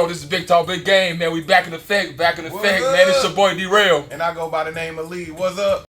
Yo, this is Big Talk, Big Game, man. We back in effect, man. It's your boy D-Rail. And I go by the name of Lee. What's up?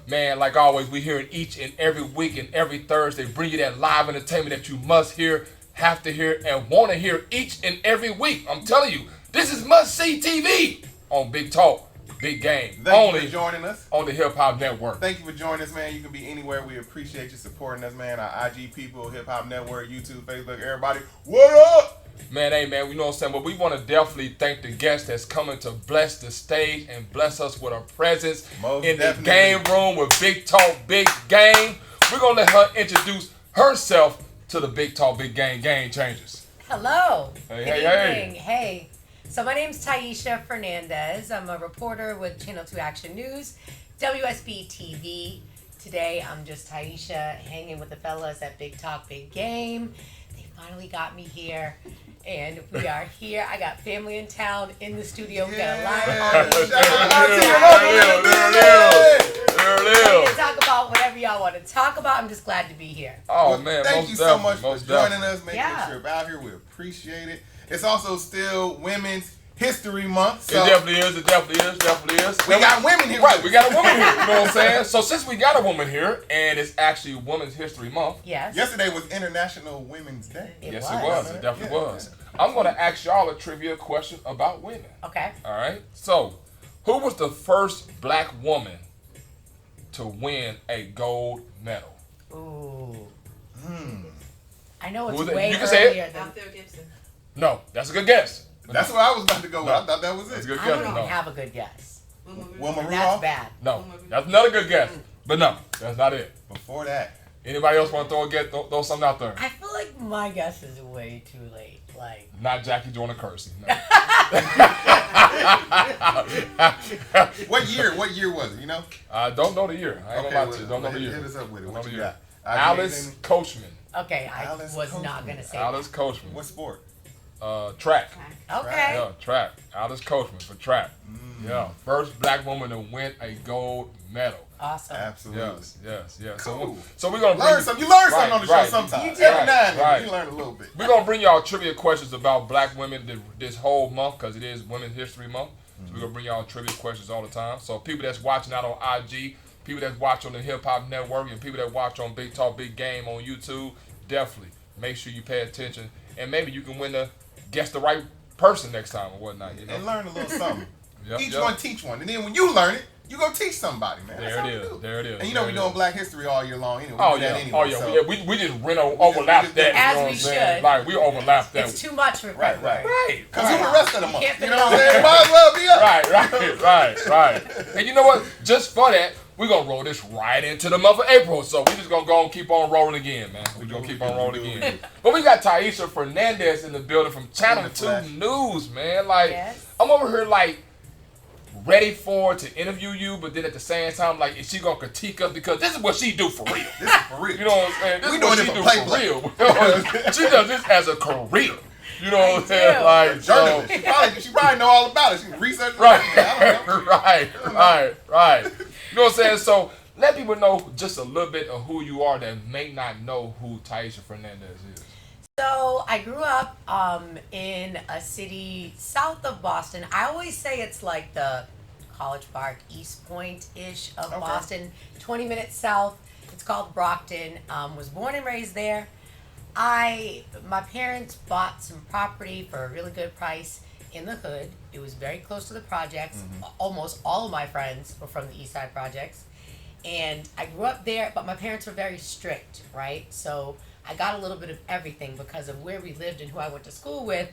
Man, like always, we hear it each and every week and every Thursday. Bring you that live entertainment that you must hear, have to hear, and want to hear each and every week. I'm telling you, this is must-see TV on Big Talk, Big Game. Thank you for joining us. On the Hip Hop Network. Thank you for joining us, man. You can be anywhere. We appreciate you supporting us, man. Our IG people, Hip Hop Network, YouTube, Facebook, everybody. What up? Man, hey, man, you know what I'm saying? But we want to definitely thank the guest that's coming to bless the stage and bless us with her presence in the game room with Big Talk, Big Game. We're going to let her introduce herself to the Big Talk, Big Game Game Changers. Hello. Hey, Good hey, evening. Hey. So my name's TYISHA Fernandez. I'm a reporter with Channel 2 Action News, WSB TV. Today, I'm just TYISHA hanging with the fellas at Big Talk, Big Game. They finally got me here. And we are here. I got family in town in the studio. We got a live audience. We're to talk about whatever y'all want to talk about. I'm just glad to be here. Oh, man. Thank you so much for joining us, making the trip out here. We appreciate it. It's also still Women's History Month. So it definitely is. We got women here. Right, we got a woman here. You know what I'm saying? So since we got a woman here, and it's actually Women's History Month. Yes. Yesterday was International Women's Day. It was. It definitely was. I'm going to ask y'all a trivia question about women. Okay. All right. So, who was the first black woman to win a gold medal? Ooh. I know it's way you can say earlier it. than Gibson. No, that's a good guess. That's what I was about to go with. I thought that was it. That's a good I guess. don't even No. have a good guess. Wilma That's Rudolph? bad. No, that's another good guess. But no, that's not it. Before that. Anybody else want to throw something out there? I feel like my guess is way too late. Like Not Jackie Joyner Kersey. No. What year was it, you know? I don't know the year. I ain't gonna lie to you. Don't know the year. Hit us up with it. What you got? got? Alice Coachman. okay, I Alice was Coachman. not gonna say Alice Coachman. What sport? Track. that. Okay. Yeah, track. Alice Coachman for track. Yeah, first black woman to win a gold medal. Awesome. Absolutely. Yes. Cool. So we're gonna Learn something. You learn something on the show sometimes. You do. Every now and then, Right. you learn a little bit. We're gonna bring y'all trivia questions about black women this whole month because it is Women's History Month. So we're gonna bring y'all trivia questions all the time. So people that's watching out on IG, people that watch on the Hip Hop Network, and people that watch on Big Talk Big Game on YouTube, definitely make sure you pay attention, and maybe you can win the guess the right person next time or whatnot. You know, And learn a little something. Yep, Each yep. one teach one. And then when you learn it, you go teach somebody, man. That's There how it we is. do. There it is. And you know There we it doing is. Black History all year long. Anyway, Oh we do yeah, that anyway, yeah. so. We just overlap that. As you know we what I'm saying? should. Like we overlap that. It's too much for Right. Right. Because who the rest of the month? can't You fit know it what I'm saying? Might as well be up. Right. And you know what? Just for that, we're going to roll this right into the month of April. So we just going to go and keep on rolling again, man. We're going to keep on rolling again. But we got TYISHA Fernandez in the building from Channel 2 News, man. Like, Yes. I'm over here, like, ready to interview you, but then at the same time, like, is she going to critique us? Because this is what she do for real. This is for real. You know what I'm saying? This We is what doing she it do for for real. She does this as a career. You know what I'm saying? do. Like, Journalist. She probably know all about it. She researched it. Right, I don't know. right. You know what I'm saying? So let people know just a little bit of who you are that may not know who TYISHA Fernandez is. So I grew up in a city south of Boston. I always say it's like the College Park, East Point-ish of Boston, 20 minutes south. It's called Brockton. Was born and raised there. My parents bought some property for a really good price in the hood. It was very close to the projects. Almost all of my friends were from the East Side projects. And I grew up there, but my parents were very strict, right? So I got a little bit of everything because of where we lived and who I went to school with.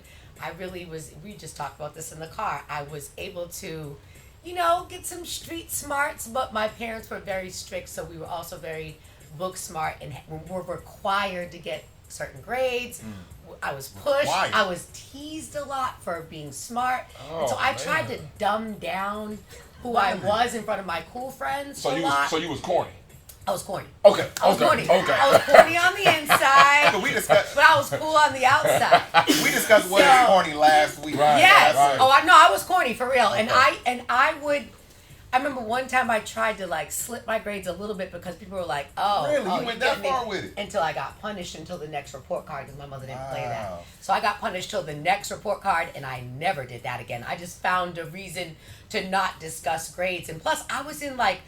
We just talked about this in the car. I was able to, get some street smarts, but my parents were very strict, so we were also very book smart and were required to get certain grades. I was pushed. Required. I was teased a lot for being smart. And so I tried to dumb down who I was in front of my cool friends. So you was corny. I was corny. Okay. I was corny. Okay. I was corny on the inside, but I was cool on the outside. We discussed what is corny last week. Right. Yes. Right. Oh, I was corny for real, Okay. and I remember one time I tried to like slip my grades a little bit because people were like, "Oh, Really? oh, You went that far with it?" Until I got punished until the next report card because my mother didn't play that. Wow. So I got punished till the next report card, and I never did that again. I just found a reason to not discuss grades, and plus I was in like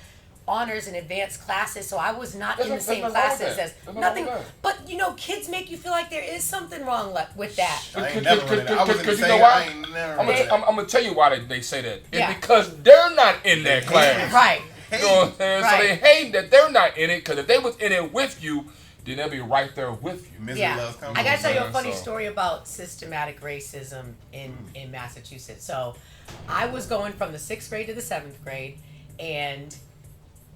honors and advanced classes, so I was not in the same classes as nothing. But you know, kids make you feel like there is something wrong with that. I ain't never in that. I was in the you know same. why? I ain't never. I'm gonna tell you why they say that. It's Yeah. because they're not in that class. Right. You know what I'm saying? Right. So they hate that they're not in it, because if they was in it with you, then they'll be right there with you. Misery Yeah, loves company. I gotta tell you a Yeah, funny so- story about systematic racism in Massachusetts. So, I was going from the 6th grade to the 7th grade, and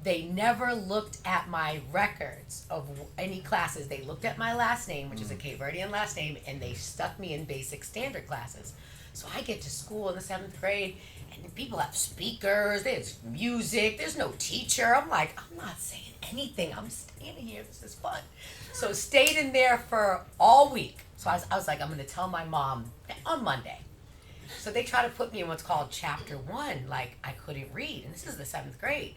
they never looked at my records of any classes. They looked at my last name, which is a Cape Verdean last name, and they stuck me in basic standard classes. So I get to school in the 7th grade, and people have speakers, there's music, there's no teacher. I'm like, I'm not saying anything. I'm standing here. This is fun. So stayed in there for all week. So I was like, I'm going to tell my mom on Monday. So they try to put me in what's called chapter 1, like I couldn't read, and this is the 7th grade.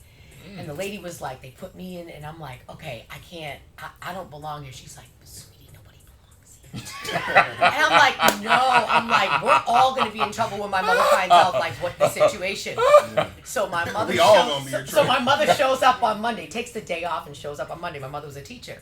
And the lady was like, they put me in, and I'm like, okay, I can't, I don't belong here. She's like, sweetie, nobody belongs here. And I'm like, no, we're all gonna be in trouble when my mother finds out like what the situation. So my mother We all gonna be in so trouble. my mother shows up on Monday, takes the day off and shows up on Monday. My mother was a teacher.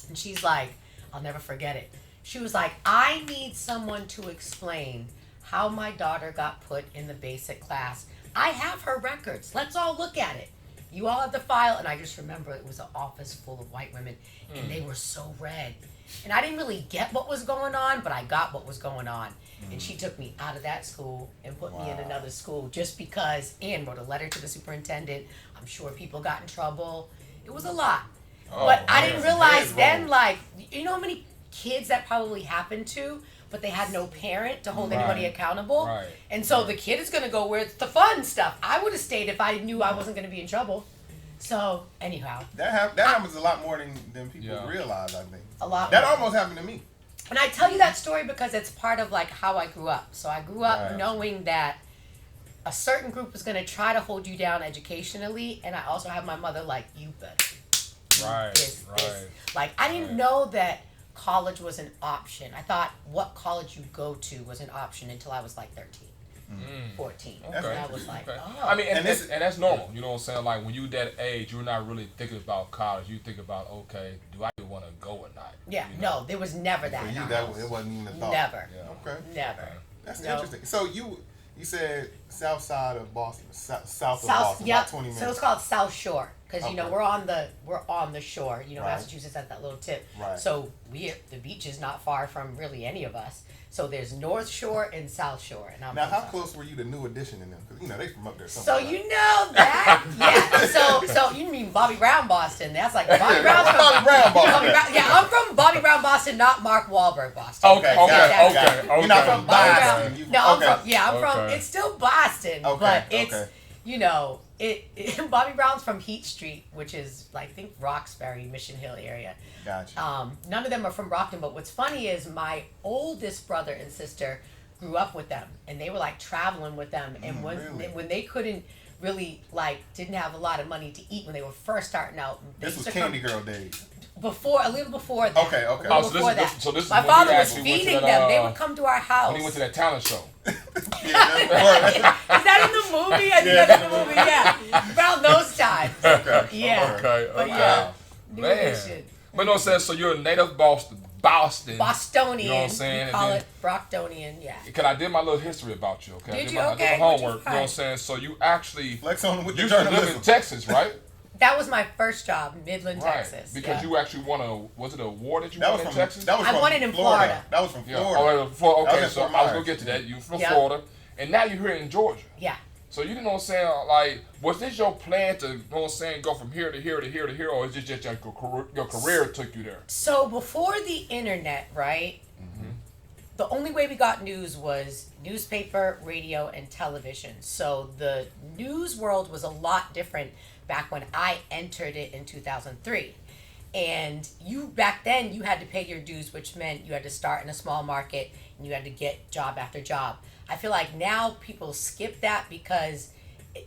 And she's like, I'll never forget it. She was like, I need someone to explain how my daughter got put in the basic class. I have her records. Let's all look at it. You all have the file. And I just remember it was an office full of white women, and they were so red. And I didn't really get what was going on, but I got what was going on. And she took me out of that school and put me in another school just because Ann wrote a letter to the superintendent. I'm sure people got in trouble. It was a lot. But I didn't realize then, like, you know how many kids that probably happened to, but they had no parent to hold anybody accountable. Right. And so the kid is going to go where it's the fun stuff. I would have stayed if I knew I wasn't going to be in trouble. So, anyhow. That happens a lot more than people realize, I think. A lot That more. almost happened to me. And I tell you that story because it's part of like how I grew up. So I grew up knowing that a certain group was going to try to hold you down educationally, and I also have my mother like, you better do this. Like, I didn't know that college was an option. I thought what college you go to was an option until I was like 13, 14. Okay. And I was like, oh. I mean, and that's normal. You know what I'm saying? Like, when you that age, you're not really thinking about college. You think about, okay, do I want to go or not? Yeah, You know? no, there was never that For in you, our that house. it wasn't even a thought. Never. Yeah. Okay. Never. That's No. interesting. So you said south side of Boston, south of South, Boston, yep. about 20 minutes. So it's called South Shore because you know Okay. we're on the shore. You know, Right. Massachusetts has that little tip. Right. So the beach is not far from really any of us. So there's North Shore and South Shore. And I'm Now, from how South. close were you to New Edition in them? Because you know they from up there So somewhere. you know that, yeah. So you mean Bobby Brown Boston? That's like Bobby Brown's from Bobby Brown Boston. Bobby Brown, yeah, I'm from Bobby Brown Boston, not Mark Wahlberg Boston. Okay, Exactly. You're not from Bobby Boston. Brown. You- No, I'm okay. from I'm from. Okay. It's still Boston, Okay, but it's okay. you know Bobby Brown's from Heat Street, which is I think Roxbury, Mission Hill area. Gotcha. None of them are from Brockton, but what's funny is my oldest brother and sister grew up with them, and they were like traveling with them, and when they couldn't really didn't have a lot of money to eat when they were first starting out. They This used was to Candy come- Girl days. a little before that. Okay. A Oh, little so this before is- that. so this is My when you father was actually went to feeding that, them. They would come to our house. When he went to that talent show. Is that in the movie? I think that's in the movie. Yeah, around those times. Okay. Yeah. Okay. But okay. yeah, New Man. Edition. But no sense. So you're a native Boston. Bostonian. You know what I'm saying? We call And it Brocktonian. Yeah. Cause I did my little history about you. Okay. Did I did you? my, I Okay. did my What'd you homework. You know what I'm find? saying? So you actually Flex on with the used to live in journalism. Texas, right? That was my first job, Midland, Right. Texas. Because yeah. you actually won was it an award that you That won was in from Texas? That was I from won it in Florida. That was from Yeah. Florida. Okay, That was so in Fort I was gonna Myers. get to that. You from Yeah. Florida, and now you're here in Georgia. Yeah. So you know what I'm saying? Like, was this your plan to, you know what I'm saying, go from here to here to here to here, or is it just your career took you there? So before the internet, right? the only way we got news was newspaper, radio, and television. So the news world was a lot different back when I entered it in 2003. And back then you had to pay your dues, which meant you had to start in a small market and you had to get job after job. I feel like now people skip that because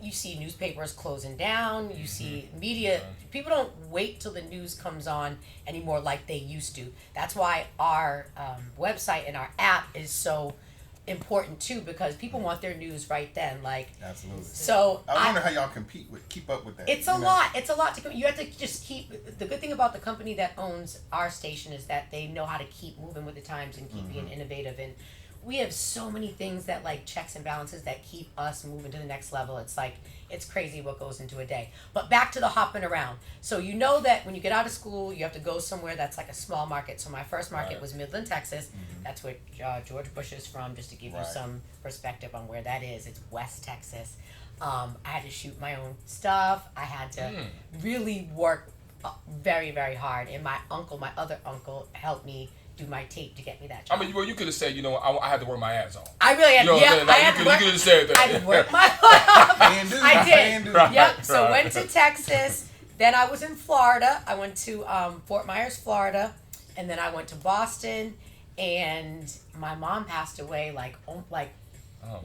you see newspapers closing down, you see media, people don't wait till the news comes on anymore like they used to. That's why our website and our app is so important too, because people want their news right then. Like, absolutely. So I wonder how y'all keep up with that. It's a lot. It's a lot to. You have to just keep. The good thing about the company that owns our station is that they know how to keep moving with the times and keep being innovative. And we have so many things that, like, checks and balances that keep us moving to the next level. It's like, it's crazy what goes into a day. But back to the hopping around. So you know that when you get out of school, you have to go somewhere that's like a small market. So my first market was Midland, Texas. That's where George Bush is from, just to give you some perspective on where that is. It's West Texas. I had to shoot my own stuff. I had to really work very, very hard. And my other uncle, helped me do my tape to get me that job. I mean, well, you could have said, I had to work my ass off. I really had, you know yeah, like, I had to work. You could have said that. I had to work my butt off. I did. Right, Yep. So right. went to Texas. Then I was in Florida. I went to Fort Myers, Florida, and then I went to Boston. And my mom passed away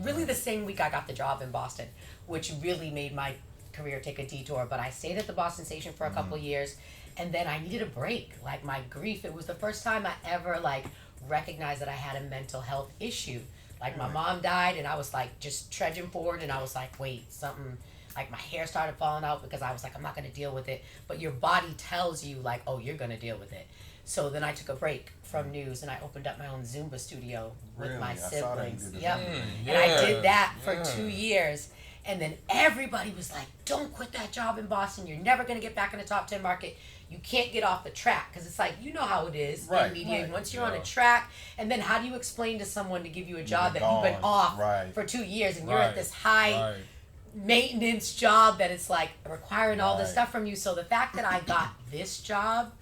really the same week I got the job in Boston, which really made my career take a detour. But I stayed at the Boston station for a couple years. And then I needed a break. Like, my grief, it was the first time I ever, recognized that I had a mental health issue. Like, my mom died, and I was, just trudging forward, and I was like, wait, something, my hair started falling out because I was like, I'm not going to deal with it. But your body tells you, oh, you're going to deal with it. So then I took a break from news, and I opened up my own Zumba studio with my siblings. Yep. And I did that for 2 years. And then everybody was like, don't quit that job in Boston. You're never going to get back in the top 10 market. You can't get off the track. Because it's like, you know how it is in media. Once you're on a track, and then how do you explain to someone to give you a job that you've been off for 2 years, and you're at this high maintenance job that it's requiring all this stuff from you. So the fact that I got this job,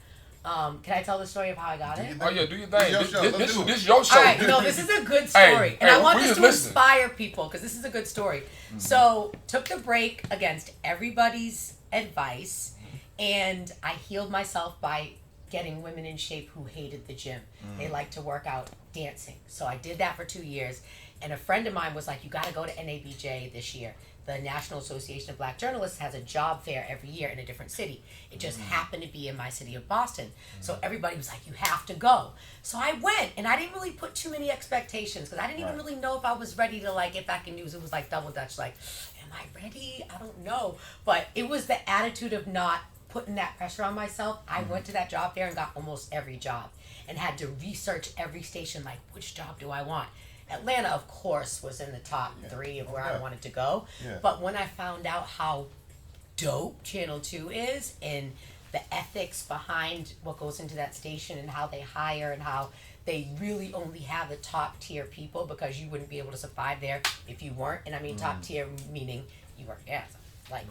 can I tell the story of how I got it? Oh yeah, do your thing. This is your show. All right, no, this is a good story, and I want this to inspire people because this is a good story. So, took the break against everybody's advice, and I healed myself by getting women in shape who hated the gym. They like to work out dancing. So I did that for 2 years, and a friend of mine was like, you got to go to NABJ this year. The National Association of Black Journalists has a job fair every year in a different city. It just happened to be in my city of Boston. So everybody was like, you have to go. So I went, and I didn't really put too many expectations because I didn't even really know if I was ready to get back in news. It was like double dutch, am I ready? I don't know. But it was the attitude of not putting that pressure on myself. I went to that job fair and got almost every job and had to research every station, which job do I want? Atlanta, of course, was in the top 3 of where I wanted to go. Yeah. But when I found out how dope Channel 2 is and the ethics behind what goes into that station and how they hire and how they really only have the top tier people because you wouldn't be able to survive there if you weren't. And I mean top tier meaning you work there.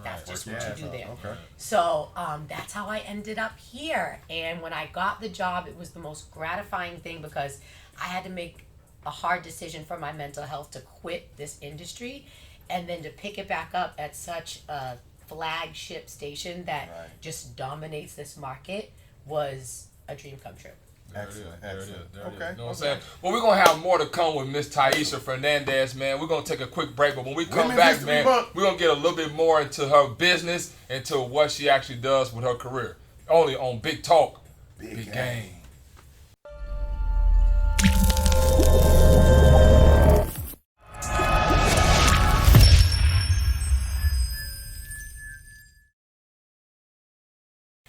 That's just what you do there. Okay. So that's how I ended up here. And when I got the job, it was the most gratifying thing because I had to make a hard decision for my mental health to quit this industry and then to pick it back up at such a flagship station that just dominates this market was a dream come true. Excellent. Okay. You know what I'm saying? Well, we're going to have more to come with Miss TYISHA Fernandez, man. We're going to take a quick break, but when we come back, man, we're going to get a little bit more into her business, into what she actually does with her career. Only on Big Talk, Big Game.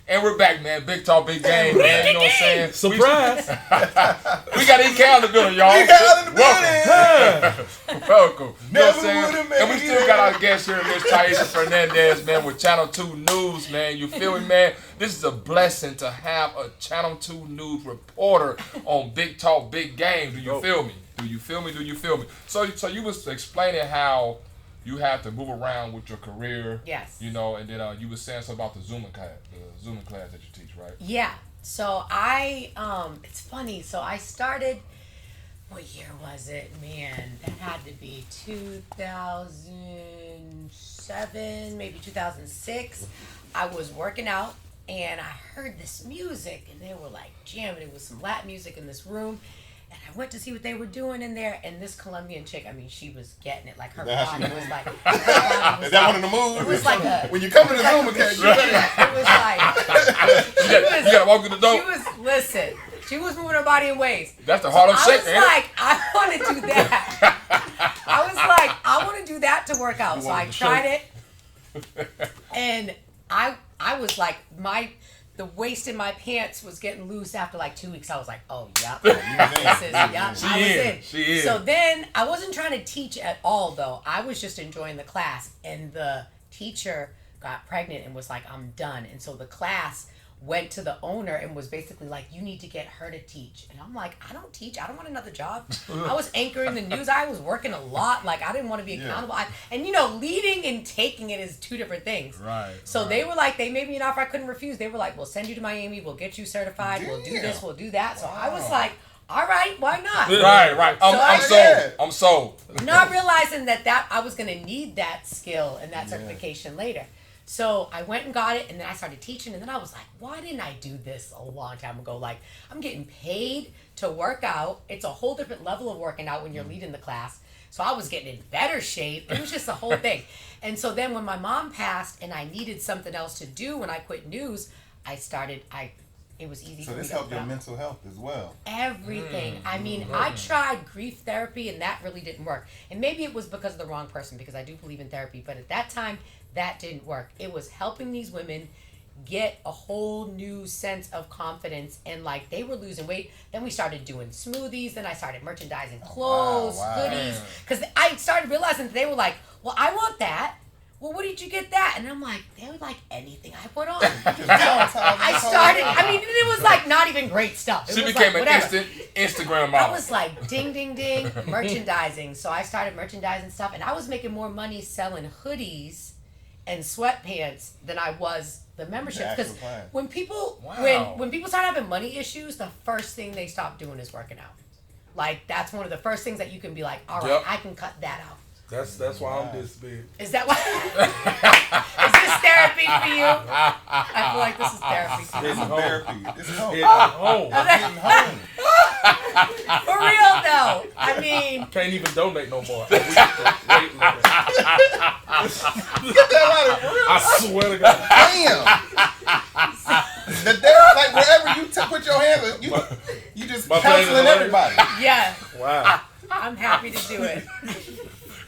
And we're back, man. Big Talk, Big Game, man. You know what I'm saying? Surprise! We got E-Cal in the building, y'all. E-Cal in the building! Welcome. You know what I'm Never saying? would've And we still got our guest here, Miss TYISHA Fernandez, man, with Channel 2 News, man. You feel me, man? This is a blessing to have a Channel 2 News reporter on Big Talk, Big Game. Do you feel me? Do you feel me? Do you feel me? So you was explaining how you have to move around with your career. Yes. You know, and then you were saying something about the Zumba class that you teach, right? Yeah. So it's funny. So I started what year was it? Man, that had to be 2007, maybe 2006. I was working out and I heard this music and they were like jamming. It was some Latin music in this room. And I went to see what they were doing in there, and this Colombian chick, I mean, she was getting it. Like, her body was like... Is that one of the moves? It was like a... When you come to the Zoom, okay, it was like... You gotta walk through the door. Listen, she was moving her body in ways. That's the Harlem Shake, ain't it? I was like, I want to do that. I was like, I want to do that to work out. So I tried it, and I was like, the waist in my pants was getting loose after like 2 weeks. I was like, oh, yep. I was in. She is. So then I wasn't trying to teach at all, though. I was just enjoying the class. And the teacher got pregnant and was like, I'm done. And so the class went to the owner and was basically like, you need to get her to teach. And I'm like, I don't teach. I don't want another job. I was anchoring the news. I was working a lot. Like, I didn't want to be accountable. And, you know, leading and taking it is two different things. Right. So they were like, they made me an offer I couldn't refuse. They were like, we'll send you to Miami. We'll get you certified. We'll do this. We'll do that. So I was like, all right, why not? Right. I'm sold. Not realizing that I was going to need that skill and that certification later. So I went and got it, and then I started teaching, and then I was like, why didn't I do this a long time ago? Like, I'm getting paid to work out. It's a whole different level of working out when you're leading the class. So I was getting in better shape. It was just a whole thing. And so then when my mom passed and I needed something else to do when I quit news, it was easy for me to... So this helped your mental health as well. Everything. I mean, I tried grief therapy, and that really didn't work. And maybe it was because of the wrong person, because I do believe in therapy. But at that time, that didn't work. It was helping these women get a whole new sense of confidence, and like they were losing weight. Then we started doing smoothies. Then I started merchandising clothes, hoodies, because I started realizing that they were like, well, I want that. Well, what did you get that? And I'm like, they were like, anything I put on. So I started, I mean, it was like not even great stuff. She became an instant Instagram model. I was like, ding, ding, ding, merchandising. So I started merchandising stuff, and I was making more money selling hoodies and sweatpants than I was the memberships. Because when people when people start having money issues, the first thing they stop doing is working out. Like, that's one of the first things that you can be like, all right, I can cut that out. That's why I'm this big. Is that why? Is this therapy for you? I feel like this is therapy for This you. is therapy. This is home. I'm getting home. For real though. I mean, can't even donate no more. Get that out of real. I swear to God. Damn. Like wherever you put your hands, you just counseling everybody. Yeah. Wow. I'm happy to do it.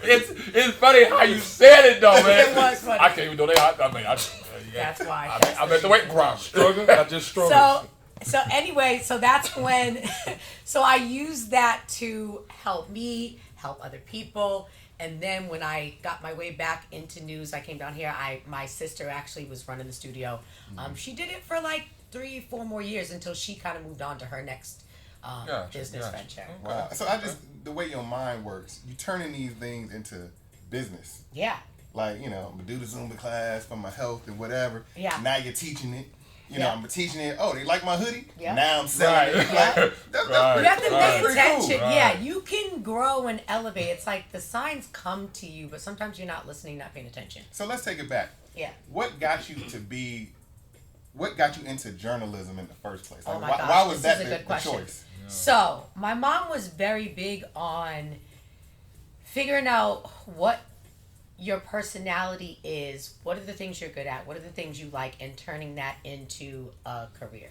It's funny how you said it though, man. It was funny. I can't even donate. That's why. I'm at the weight crowd. Struggle. I just struggle. So anyway, so that's when, so I used that to help me, help other people. And then when I got my way back into news, I came down here. My sister actually was running the studio. She did it for like 3-4 more years until she kind of moved on to her next business venture. Wow. So the way your mind works, you turning these things into business. Yeah. Like, you know, I'm going to do the Zumba class for my health and whatever. Yeah. Now you're teaching it. You know, I'm teaching it. Oh, they like my hoodie? Yeah. Now I'm selling it. Like, that's You have to pay attention. Cool. Yeah, you can grow and elevate. It's like the signs come to you, but sometimes you're not listening, not paying attention. So let's take it back. Yeah. What got you into journalism in the first place? Like, Oh my gosh, why was this that is a good the question. choice? Yeah. So my mom was very big on figuring out what your personality is, what are the things you're good at, what are the things you like, and turning that into a career.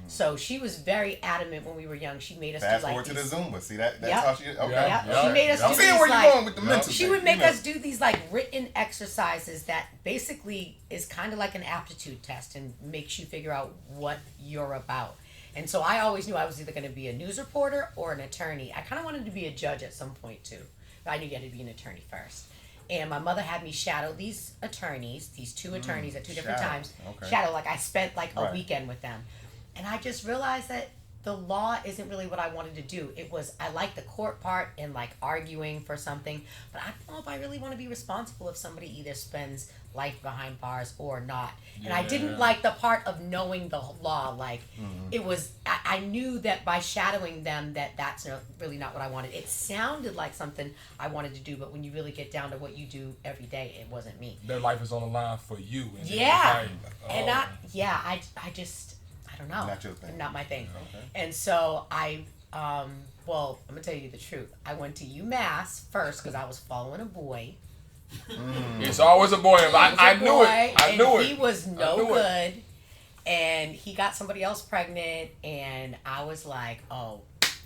So she was very adamant when we were young. She made us Fast do like forward to the these, Zumba. See that? That's how she. Okay. Yep. She made us I'm do seeing these, where you're like, going with the mental. She would make us do these like written exercises that basically is kind of like an aptitude test and makes you figure out what you're about. And so I always knew I was either going to be a news reporter or an attorney. I kind of wanted to be a judge at some point too, but I knew you had to be an attorney first. And my mother had me shadow these attorneys, these two attorneys at two different times. Okay. Shadow, like I spent like a weekend with them. And I just realized that the law isn't really what I wanted to do. It was, I like the court part and like arguing for something, but I don't know if I really want to be responsible if somebody either spends life behind bars or not. And I didn't like the part of knowing the law. Like, it was, I knew that by shadowing them that's really not what I wanted. It sounded like something I wanted to do, but when you really get down to what you do every day, it wasn't me. Their life is on the line for you. And Yeah. like, And I don't know. Not your thing. Not my thing. Okay. And so well, I'm gonna tell you the truth. I went to UMass first because I was following a boy. It's always a boy. I knew it. I knew it. He was no good, and he got somebody else pregnant, and I was like, oh.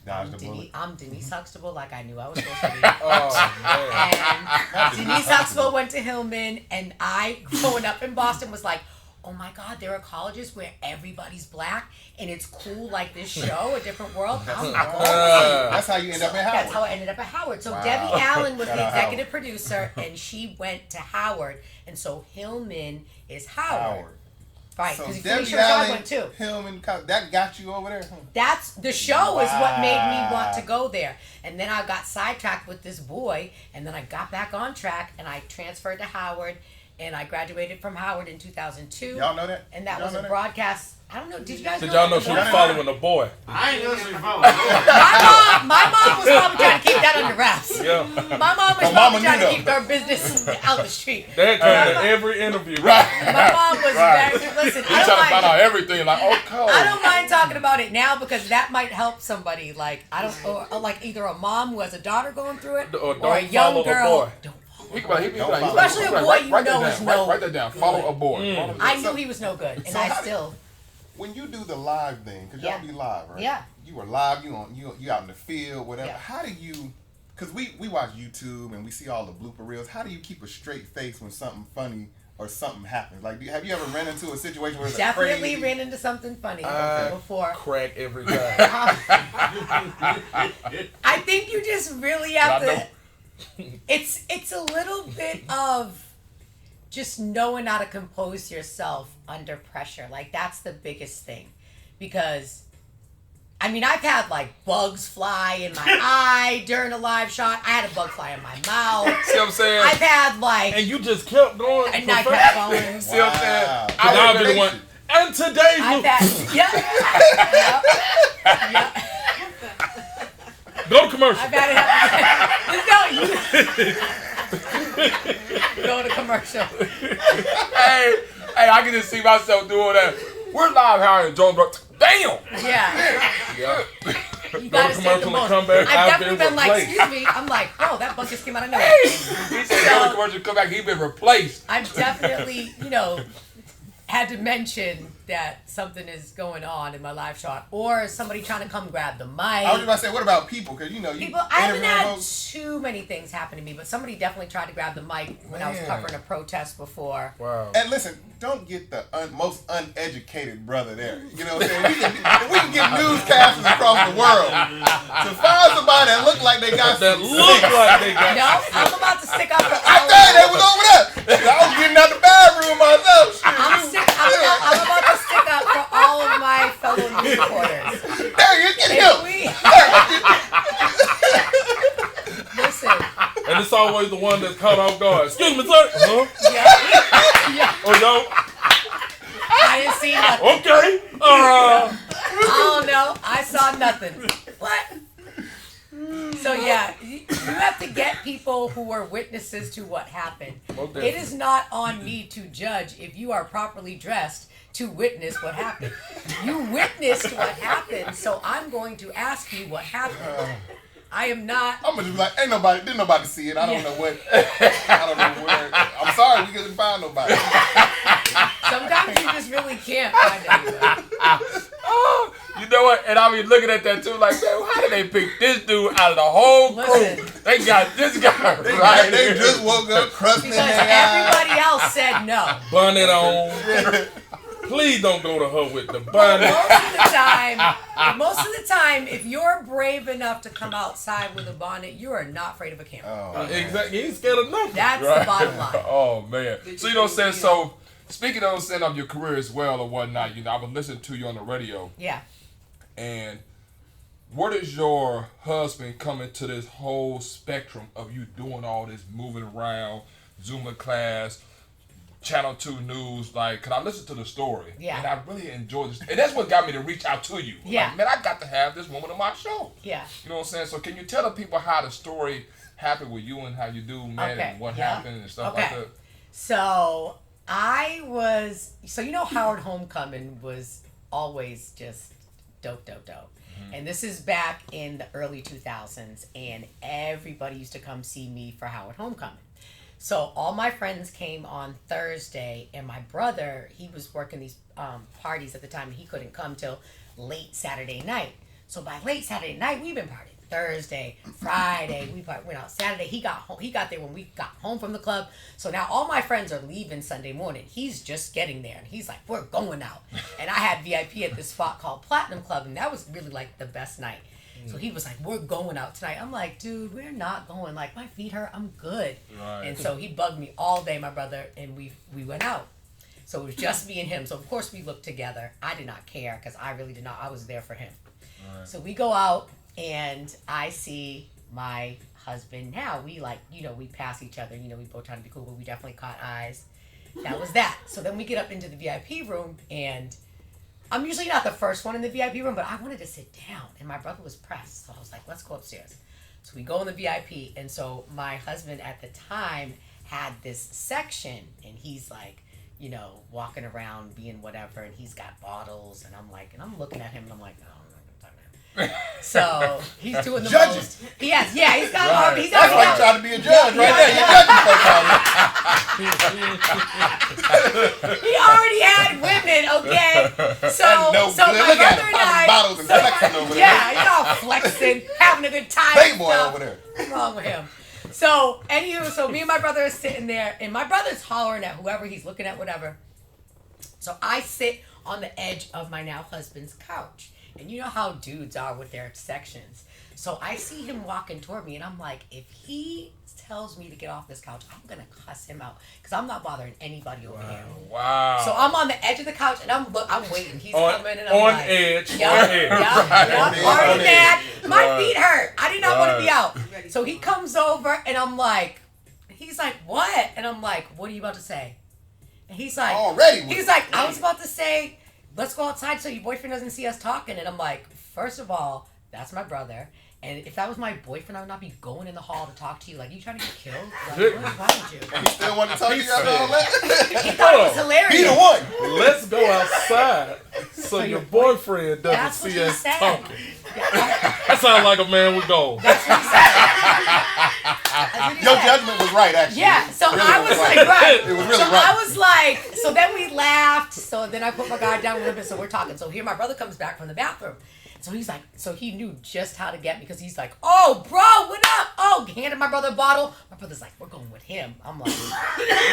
Dodge the bullet. I'm Denise Huxtable, like I knew I was supposed to be. Oh, man. And Denise Huxtable went to Hillman, and I, growing up in Boston, was like, oh my God, there are colleges where everybody's black, and it's cool like this show, A Different World. I'm going. That's how you end up at Howard. That's how I ended up at Howard. So Wow. Debbie Allen was Shout the out executive producer, and she went to Howard, and so Hillman is Howard. Right, So because Debbie Felicia Rashad Allen, went too. Hillman, that got you over there? That's the show is what made me Wow. want to go there. And then I got sidetracked with this boy, and then I got back on track, and I transferred to Howard, and I graduated from Howard in 2002. Y'all know that? And that Y'all was know a that? broadcast. I don't know. Did you guys Did know y'all know that? she was following a boy? I ain't know she following. My mom was probably trying to keep that under wraps. Yeah. My mom was My mama probably trying knew to keep her business out the street. That came to every interview. Right. My mom was Right. very, listen, You trying to find out everything. Like, I don't mind talking about it now because that might help somebody. Like, or like either a mom who has a daughter going through it Or or a don't young follow a girl. boy. Don't He can be like, Especially a boy write you that know down. is no Write that down. Follow a boy. I knew he was no good, and So I how- still. When you do the live thing, because y'all Yeah. be live, right? Yeah. You were live, you out in the field, whatever. Yeah. How do you, because we watch YouTube and we see all the blooper reels, how do you keep a straight face when something funny or something happens? Like, have you ever ran into a situation where it's Definitely crazy? ran into something funny I before. crack every time. I think you just really have I to. know. It's a little bit of just knowing how to compose yourself under pressure. Like that's the biggest thing, because I mean I've had like bugs fly in my eye during a live shot. I had a bug fly in my mouth. See what I'm saying? I've had like, And you just kept going. and I kept going. See what I'm saying? Wow. And I'll be the I one. And today's I've look. had, yep. Go to commercial. I've had it happen. Go to commercial. hey, I can just see myself doing that. We're live here in Jonesboro. Damn! Yeah. Yeah. You Go gotta to say the commercial and most. come back. I've I've definitely been been like, replaced. excuse me. I'm like, oh, that bug just came out of nowhere. He said go to commercial, come back, he been replaced. I've definitely, had to mention that something is going on in my live shot, or somebody trying to come grab the mic. I was about to say, what about people? Because, you People, I haven't interviewing had folks. too many things happen to me, but somebody definitely tried to grab the mic when I was Man. covering a protest before. Wow. And listen, don't get the most uneducated brother there. You know what I'm saying? We can get newscasters across the world. To find somebody that look like they got That some look sense. like they got. No, I'm about to stick up for I all thought of they was over there. I was getting out the bathroom myself. Shit. I'm about to stick up for all of my fellow news reporters. There you get If him. we listen, And it's always the one that's caught off guard. Excuse me, sir. Huh? yeah, Oh, yo. I didn't see nothing. Okay. I don't know. I saw nothing. What? So yeah, you have to get people who are witnesses to what happened. Okay. It is not on me to judge if you are properly dressed to witness what happened. You witnessed what happened, so I'm going to ask you what happened. I am not. I'm gonna just be like, didn't nobody see it. I don't know what. I don't know where. I'm sorry, we couldn't find nobody. Sometimes you just really can't find anyone. Oh, you know what? And I be looking at that too, like, man, how did they pick this dude out of the whole crew? Listen. They got this guy right They here. just woke up, crusting Because their eyes. everybody else said no. Bonnet on. Please don't go to her with the Most bonnet. of the time, if you're brave enough to come outside with a bonnet, you are not afraid of a camera. Oh, man. Exactly. You ain't scared of nothing. That's the bottom line. Oh man. So you know what I'm saying? So speaking of setting up your career as well or whatnot, I was listening to you on the radio. Yeah. And where does your husband come into this whole spectrum of you doing all this moving around, Zumba class, Channel 2 News? Like, cause I listened to the story, and I really enjoyed this, and that's what got me to reach out to you. Yeah, like, man, I got to have this woman on my show. Yeah, you know what I'm saying. So, can you tell the people how the story happened with you and how you do, man, and what happened and stuff like that? So you know, Howard Homecoming was always just dope. And this is back in the early 2000s, and everybody used to come see me for Howard Homecoming. So all my friends came on Thursday, and my brother, he was working these parties at the time, and he couldn't come till late Saturday night. So by late Saturday night, we've been partying. Thursday, Friday, we went out. Saturday, he got home. He got there when we got home from the club. So now all my friends are leaving Sunday morning. He's just getting there, and he's like, "We're going out." And I had VIP at this spot called Platinum Club, and that was really like the best night. So he was like, "We're going out tonight." I'm like, "Dude, we're not going. Like, my feet hurt. I'm good." Right. And so he bugged me all day, my brother, and we went out. So it was just me and him. So of course we looked together. I did not care because I really did not. I was there for him. Right. So we go out. And I see my husband now. We we pass each other. You know, we both trying to be cool, but we definitely caught eyes. That was that. So then we get up into the VIP room, and I'm usually not the first one in the VIP room, but I wanted to sit down, and my brother was pressed. So I was like, let's go upstairs. So we go in the VIP, and so my husband at the time had this section, and he's like, you know, walking around being whatever, and he's got bottles, and I'm looking at him, and I'm like, no. So he's doing the most. He's got all. He's That's why you trying to be a judge right there. You're judging folks. He already had women, okay? So my brother and I. Bottles and flexing over there. Yeah, he's all flexing, having a good time. Playboy over there. What's wrong with him? So me and my brother are sitting there, and my brother's hollering at whoever he's looking at, whatever. So I sit on the edge of my now husband's couch. And you know how dudes are with their sections. So I see him walking toward me, and I'm like, if he tells me to get off this couch, I'm going to cuss him out. Because I'm not bothering anybody over here. Wow. So I'm on the edge of the couch, and I'm waiting. He's coming, and I'm on like... edge. Already mad. My feet hurt. I did not want to be out. So he comes over, and I'm like... He's like, what? And I'm like, what are you about to say? And he's like... He's like, I was about to say... Let's go outside so your boyfriend doesn't see us talking. And I'm like, first of all, that's my brother. And if that was my boyfriend, I would not be going in the hall to talk to you. Like, you trying to get killed? Like, what's wrong with you? And he still wanted to talk to you after all that? He thought it was hilarious. He the one. Let's go outside so your boyfriend doesn't see us talking. That sounds like a man with goals. That's what he said. Your judgment was right, actually. Yeah, so really I was like, right. It was really so right. I was like, so then we laughed. So then I put my guard down a little bit. So we're talking. So here my brother comes back from the bathroom. So he's like, so he knew just how to get me because he's like, oh, bro, what up? Oh, he handed my brother a bottle. My brother's like, we're going with him. I'm like,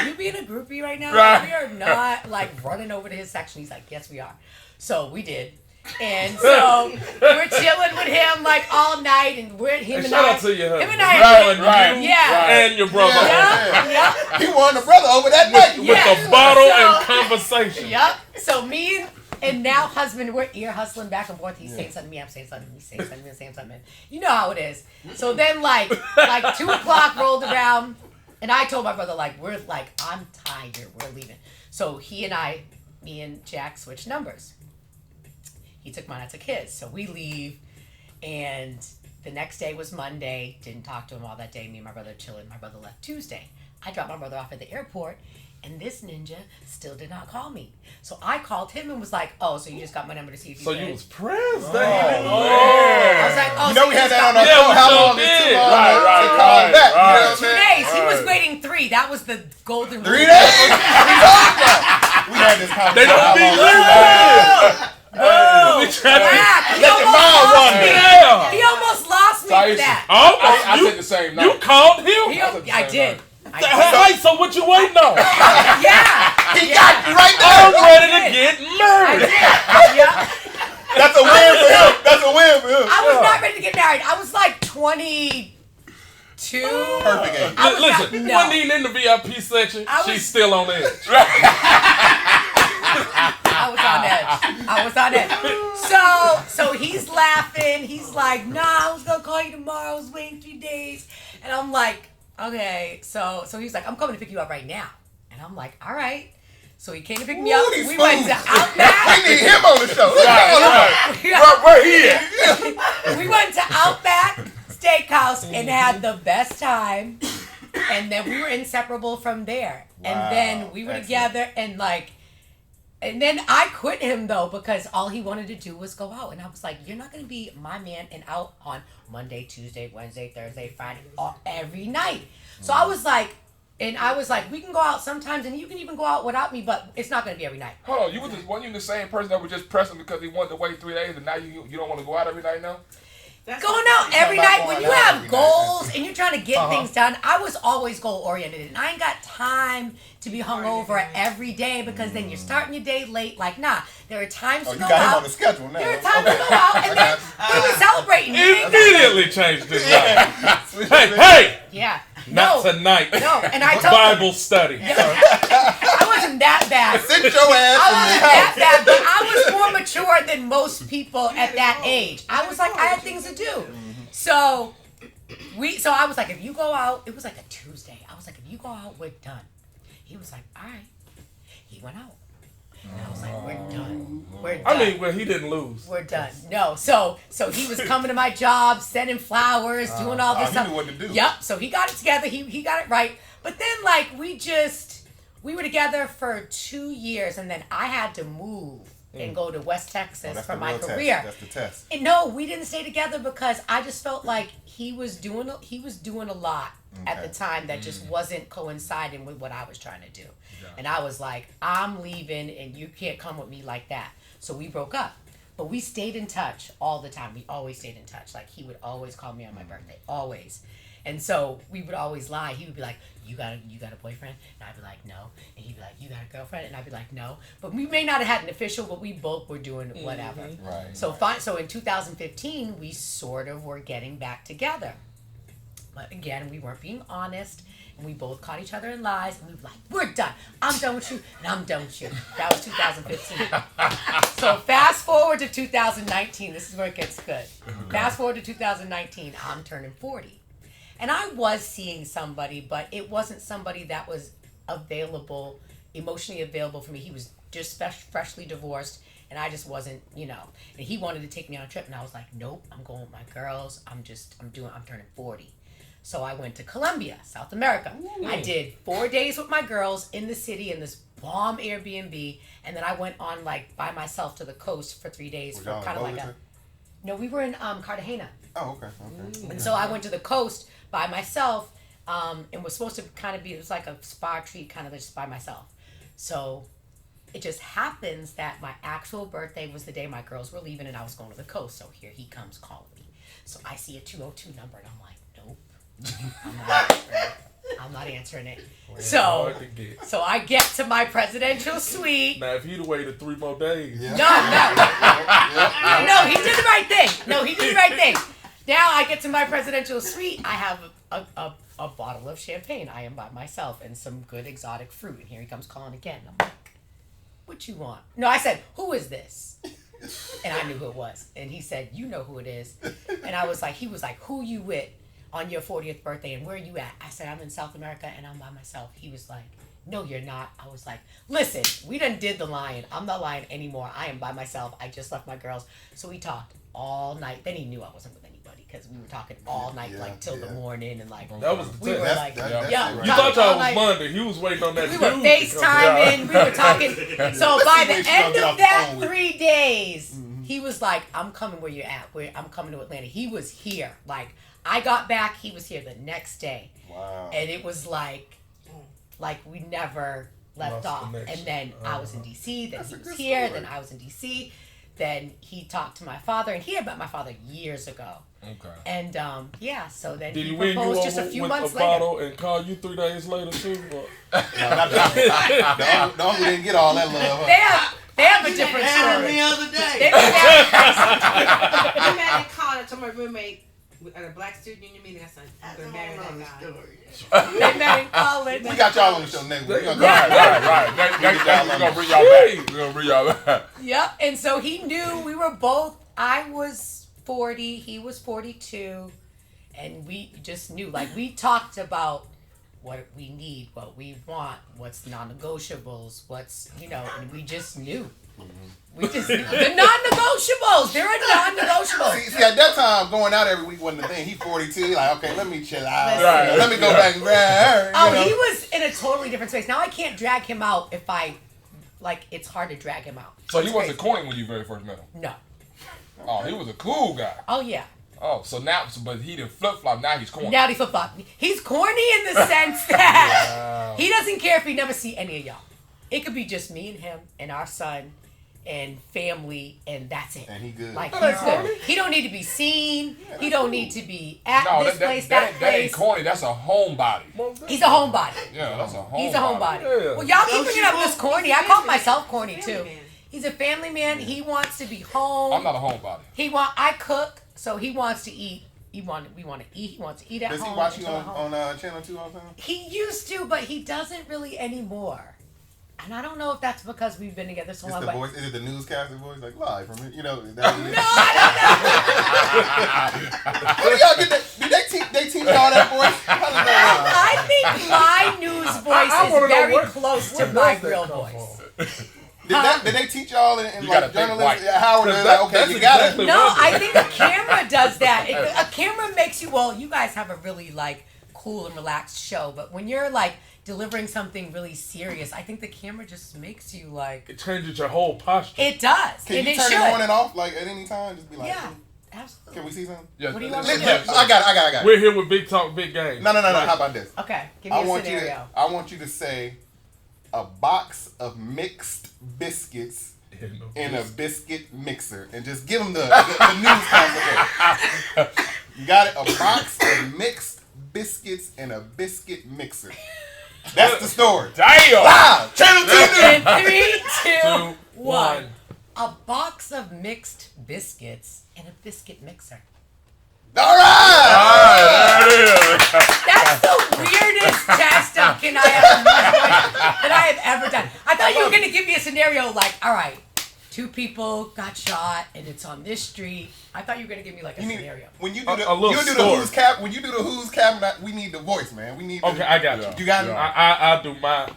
are you being a groupie right now? Right. We are not like running over to his section. He's like, yes, we are. So we did. And so we're chilling with him like all night, and we're him and shout I. out to your husband. Him and I. Right. Yeah. And your brother. Yeah. He won the brother over that night. With the bottle and conversation. Yep. So me and now husband, we're ear hustling back and forth. He's saying something to me, I'm saying something to me, saying something to me, saying something. You know how it is. So then like 2:00 rolled around, and I told my brother I'm tired, we're leaving. So me and Jack switched numbers. He took mine, I took his. So we leave, and the next day was Monday. Didn't talk to him all that day. Me and my brother chilling. My brother left Tuesday. I dropped my brother off at the airport, and this ninja still did not call me. So I called him and was like, oh, so you just got my number to see if you So could. you was pressed. I was like, oh, You know so we you had just that on got our my show. number. How long it took to call him back? You know what I'm 2 saying? days. He was waiting 3. That was the golden 3 rule. days? We had this conversation. They don't be living. Whoa, We tried to Black. He let your almost mind lost wander. me. Yeah. He almost lost me for TYISHA. that. I said the same night. You called him? I did. Hey, so what you waiting on? Yeah. He got you right I'm there. ready to get I married. did. Yeah. That's a win for him. That's a win for him. I was not ready to get married. I was like 22. Perfect age. I was Listen, not- when he in the VIP section, I was- she's still on edge. I was on edge. So he's laughing. He's like, nah, I was gonna call you tomorrow. I was waiting 3 days. And I'm like, okay. So he's like, I'm coming to pick you up right now. And I'm like, all right. So he came to pick me up. We went to Outback. We need him on the show. Right here. We went to Outback Steakhouse and had the best time. And then we were inseparable from there. Wow, and then we were together and then I quit him though because all he wanted to do was go out. And I was like, you're not going to be my man and out on Monday, Tuesday, Wednesday, Thursday, Friday, every night. So I was like, we can go out sometimes and you can even go out without me, but it's not going to be every night. Hold on, weren't you the same person that was just pressing because he wanted to wait 3 days and now you don't want to go out every night now? Going out every night when you have goals and you're trying to get things done. I was always goal oriented and I ain't got time to be hungover every day because then you're starting your day late. Like, nah, there are times to go out. You got him on the schedule now. There are times to go out and then we were celebrating. Immediately changed his life. Hey! Yeah. Not tonight. No, and I told Bible study. I wasn't that bad. Sit your ass I wasn't that bad, but I was more mature than most people at that age. I was like, I had things to do. So I was like, if you go out, it was like a Tuesday. I was like, if you go out, we're done. He was like, all right. He went out. And I was like, we're done. We're done. I mean, well, he didn't lose. We're done. No, so he was coming to my job, sending flowers, doing all this stuff. He knew what to do. Yep. So he got it together. He got it right. But then like we were together for 2 years, and then I had to move and go to West Texas for my career. That's the test. And no, we didn't stay together because I just felt like he was doing a lot at the time that just wasn't coinciding with what I was trying to do. Yeah. And I was like, I'm leaving and you can't come with me like that. So we broke up. But we stayed in touch all the time. We always stayed in touch. Like he would always call me on my birthday. Always. And so we would always lie. He would be like, you got a boyfriend? And I'd be like, no. And he'd be like, you got a girlfriend? And I'd be like, no. But we may not have had an official, but we both were doing whatever. Right. So in 2015, we sort of were getting back together. But again, we weren't being honest. And we both caught each other in lies. And we were like, we're done. I'm done with you. And I'm done with you. That was 2015. So fast forward to 2019. This is where it gets good. Fast forward to 2019. I'm turning 40. And I was seeing somebody, but it wasn't somebody that was emotionally available for me. He was just freshly divorced, and I just wasn't, And he wanted to take me on a trip, and I was like, nope, I'm going with my girls. I'm turning 40. So I went to Colombia, South America. Ooh. I did 4 days with my girls in the city in this bomb Airbnb, and then I went on by myself to the coast for 3 days for kind of like a. No, we were in Cartagena. Oh, okay. And so I went to the coast by myself, and was supposed to it was like a spa treat kind of just by myself. So it just happens that my actual birthday was the day my girls were leaving and I was going to the coast. So here he comes calling me. So I see a 202 number and I'm like, nope, I'm not answering it. So I get to my presidential suite. Now, if he'd have waited 3 more days. Yeah. No, he did the right thing. Now I get to my presidential suite. I have a bottle of champagne. I am by myself and some good exotic fruit. And here he comes calling again. I'm like, what you want? No, I said, who is this? And I knew who it was. And he said, you know who it is. And he was like, who you with on your 40th birthday and where you at? I said, I'm in South America and I'm by myself. He was like, no, you're not. I was like, listen, we done did the lying. I'm not lying anymore. I am by myself. I just left my girls. So we talked all night. Then he knew I wasn't with anybody because we were talking all night, till the morning. And that was the we were test. you thought y'all was Monday. He was waiting on that. We were FaceTiming. We were talking. So by the end of that 3 days, he was like, I'm coming where you're at. I'm coming to Atlanta. He was here. I got back. He was here the next day. Wow. And it was like we never left off. And then I was in D.C. Then he was here. Story. Then I was in D.C. Then he talked to my father. And he had met my father years ago. Okay. And so then did he win proposed you just a over few with months a later. bottle and call you 3 days later too? No, we didn't get all that love. They have a different story. The other day. They You had to call it to my roommate. at a black student union meeting. That's I'm gonna marry that guy. They met in college. We got y'all on the show next week. Right. Next time we're gonna bring y'all back. We're gonna bring y'all back. Yep. And so he knew we were both. I was 40. He was 42, and we just knew. Like we talked about what we need, what we want, what's non-negotiables, what's and we just knew. We just the non-negotiables. There are non-negotiables. See, at that time, going out every week wasn't the thing. He 42. Like, okay, let me chill out. Right. Let me go back and grab her. He was in a totally different space. Now I can't drag him out if I it's hard to drag him out. So he wasn't corny when you very first met him? No. Oh, he was a cool guy. Oh yeah. Oh, so now, but he didn't flip flop. Now he's corny. Now he flip flop. He's corny in the sense that he doesn't care if he never see any of y'all. It could be just me and him and our son and family, and that's it. And he good. Like he's good. He don't need to be seen. He don't need to be at this place, that that ain't place. corny. That's a homebody. He's a homebody. Yeah, that's a homebody. He's a homebody. Yeah. Well, y'all keep bringing up this corny. I call myself corny too. He's a family man. He wants to be home. I'm not a homebody. I cook, so he wants to eat. We want to eat. He wants to eat at home. Does he watch you enjoy home. on Channel 2 all the time? He used to, but he doesn't really anymore. And I don't know if that's because we've been together so long. The But voice? Is it the newscaster voice? Like live from it? Is that Where do y'all get that? Did they teach y'all that voice? How does that I think my news voice is very close to my real voice. Did they teach y'all in You gotta like think journalism? white. Howard, like, okay, you got it. No, I think a camera does that. A camera makes you. Well, you guys have a really cool and relaxed show, but when you're delivering something really serious, I think the camera just makes you It changes your whole posture. It does. Can and you it turn should. it on and off at any time? Just be like, Yeah, absolutely. Can we see something? Yeah, What do you want me to do? I got it. We're here with Big Talk, Big Game. No. How about this? Okay, give me a scenario. I want you to say a box of mixed biscuits in a biscuit mixer, and just give them the news concept. You got it? A box of mixed biscuits in a biscuit mixer. That's the story. Damn! Wow! Channel 2 In 3, 2, 1. A box of mixed biscuits in a biscuit mixer. All right! There it is. That's the weirdest test of that I have ever done. I thought you were going to give me a scenario all right, 2 people got shot and it's on this street. I thought you were going to give me a scenario. When you do the Who's Cap, when you do the Who's Cap, we need the voice, man. We need. Okay, I got you. You got it. I'll do my.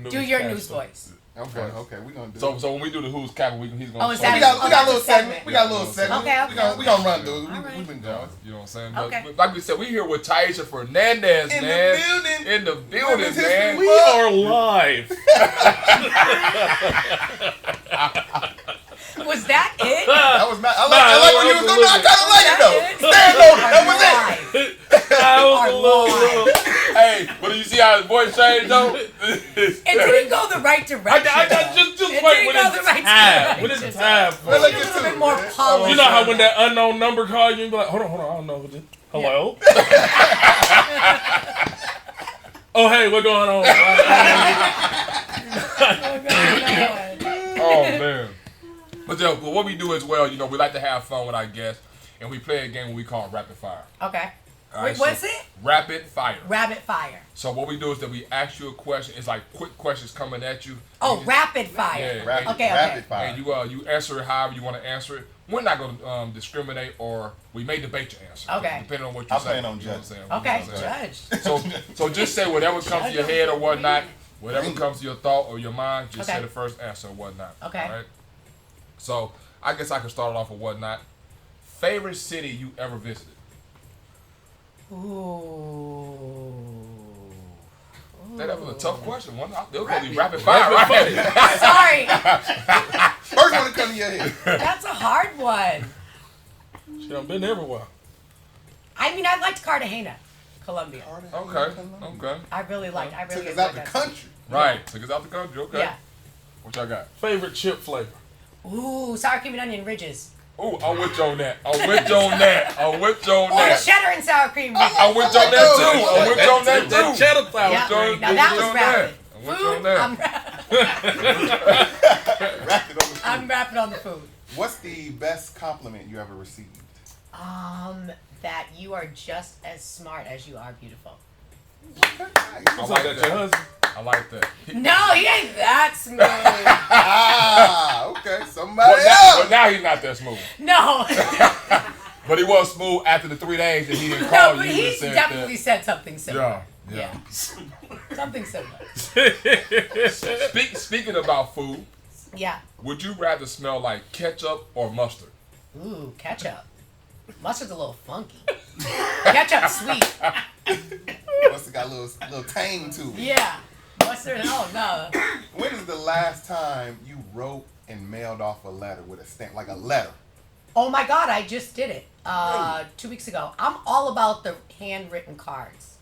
Do your news voice. Okay, we gonna do. So when we do the Who's Cap, he's gonna. Is that we got a little segment. We got a little segment. Okay. We gonna run through it. Right. We've been Yeah, going. you know what I'm saying? Okay. But like we said, we here with TYISHA Fernandez, In the man. building. In the building, Women's man. History We are live. Was that it? That was not. I like when you was going. I kind of like it though. Stand over. That was it. That was a little. Hey, but you see how his voice changed though? It didn't go the right direction. I just It wait didn't when go it's the right time. When direction. it's time for Well, it. look It at was a little you. bit more polished. You know how when that unknown number call you, be like, hold on, I don't know who this. Hello? Oh, hey, what's going on? Oh man. But what we do as well, we like to have fun with our guests, and we play a game we call Rapid Fire. Okay. All Wait, right, what's so it? Rapid Fire. Rapid fire. So what we do is that we ask you a question. It's like quick questions coming at you. Oh, You just- rapid fire. Yeah. Okay. Rapid fire. And you answer it however you want to answer it. We're not going to discriminate, or we may debate your answer. Okay. Depending on what you I'm say. playing on You know what I'm judge. saying? Okay, You know what I'm saying? judge. So just say whatever comes to your head or whatnot. Whatever comes to your thought or your mind, just Okay. say the first answer or whatnot. Okay. All right? So I guess I can start it off with whatnot. Favorite city you ever visited? Ooh. That was a tough question. It was going to be rapid fire, right? Sorry. First one to come to your head. That's a hard one. Shit, I've been everywhere. I mean, I liked Cartagena, Colombia. Okay. I really Took us enjoyed out the that. country. Right. Took us out the country. Okay. Yeah. What y'all got? Favorite chip flavor? Ooh, sour cream and onion ridges. Ooh, I'm with you on that. I'm with you on that. Or cheddar and sour cream ridges. I'm with you on that too. I'm with you on that That too. cheddar sour. Yeah. Jones, Now that I'm was with rapid. you on Food, that. Wrapped it on the I'm rapping on the food. What's the best compliment you ever received? That you are just as smart as you are beautiful. I like Your that. husband? I like that. No, he ain't that smooth. Okay, somebody Well, else. now he's not that smooth. No. But he was smooth after the 3 days that he didn't No, call but you. he definitely said something similar. Yeah. Something similar. Speaking about food, Yeah. would you rather smell like ketchup or mustard? Ooh, ketchup. Mustard's a little funky. Ketchup's sweet. Must have got a little tang to it. Yeah. Mustard, oh no. When is the last time you wrote and mailed off a letter with a stamp, like a letter? Oh my God, I just did it 2 weeks ago. I'm all about the handwritten cards.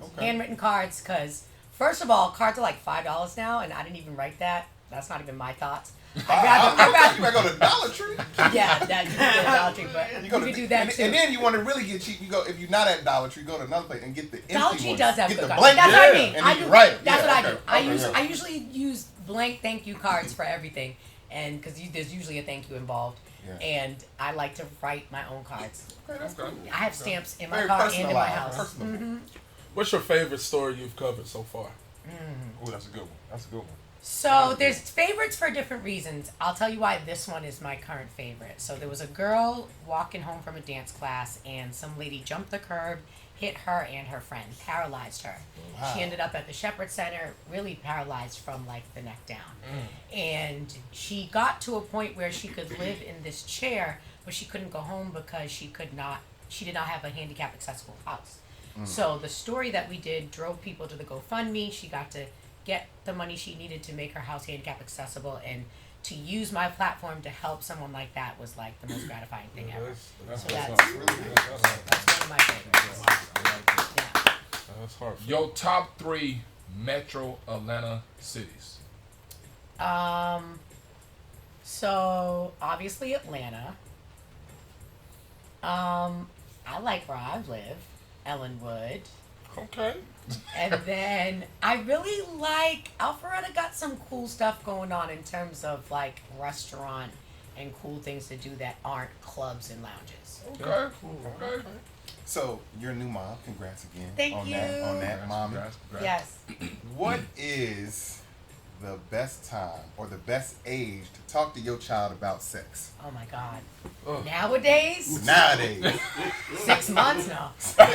Okay. Handwritten cards, because first of all, cards are like $5 now, and I didn't even write that. That's not even my thoughts. You gotta go to Dollar Tree. Yeah, that you can go to Dollar Tree, but you go could to do that and, too. and then you want to really get cheap. You go if you're not at Dollar Tree, go to another place and get the empty Dollar Tree ones. does have get good the cards. blank. That's what I mean. And I then do. you write it. That's Yeah, what I okay. do. I Okay, use yeah. I usually use blank thank you cards for everything, and because there's usually a thank you involved, Yeah. and I like to write my own cards. Okay, that's cool. I have stamps in my Very car and in my personalized, house. personable. What's your favorite story you've covered so far? Oh, that's a good one. That's a good one. So there's favorites for different reasons. I'll tell you why this one is my current favorite. So there was a girl walking home from a dance class, and some lady jumped the curb, hit her and her friend, paralyzed her. Wow. She ended up at the Shepherd Center, really paralyzed from like the neck down. And she got to a point where she could live in this chair, but she couldn't go home because she did not have a handicap accessible house. So the story that we did drove people to the GoFundMe. She got to get the money she needed to make her house handicap accessible, and to use my platform to help someone like that was like the most gratifying thing ever. That's So what's that's up. one of my favorites. Yeah. That's hard. Your top 3 metro Atlanta cities. So obviously Atlanta. I like where I live, Ellenwood. Okay. And then I really like Alpharetta. Got some cool stuff going on in terms of like restaurant and cool things to do that aren't clubs and lounges. Okay. Okay. So you're a new mom. Congrats again. Thank on you. that, mom. Congrats. Yes. What is the best time or the best age to talk to your child about sex? Oh my God. Oh. Nowadays, Nowadays. 6 months now. Fresh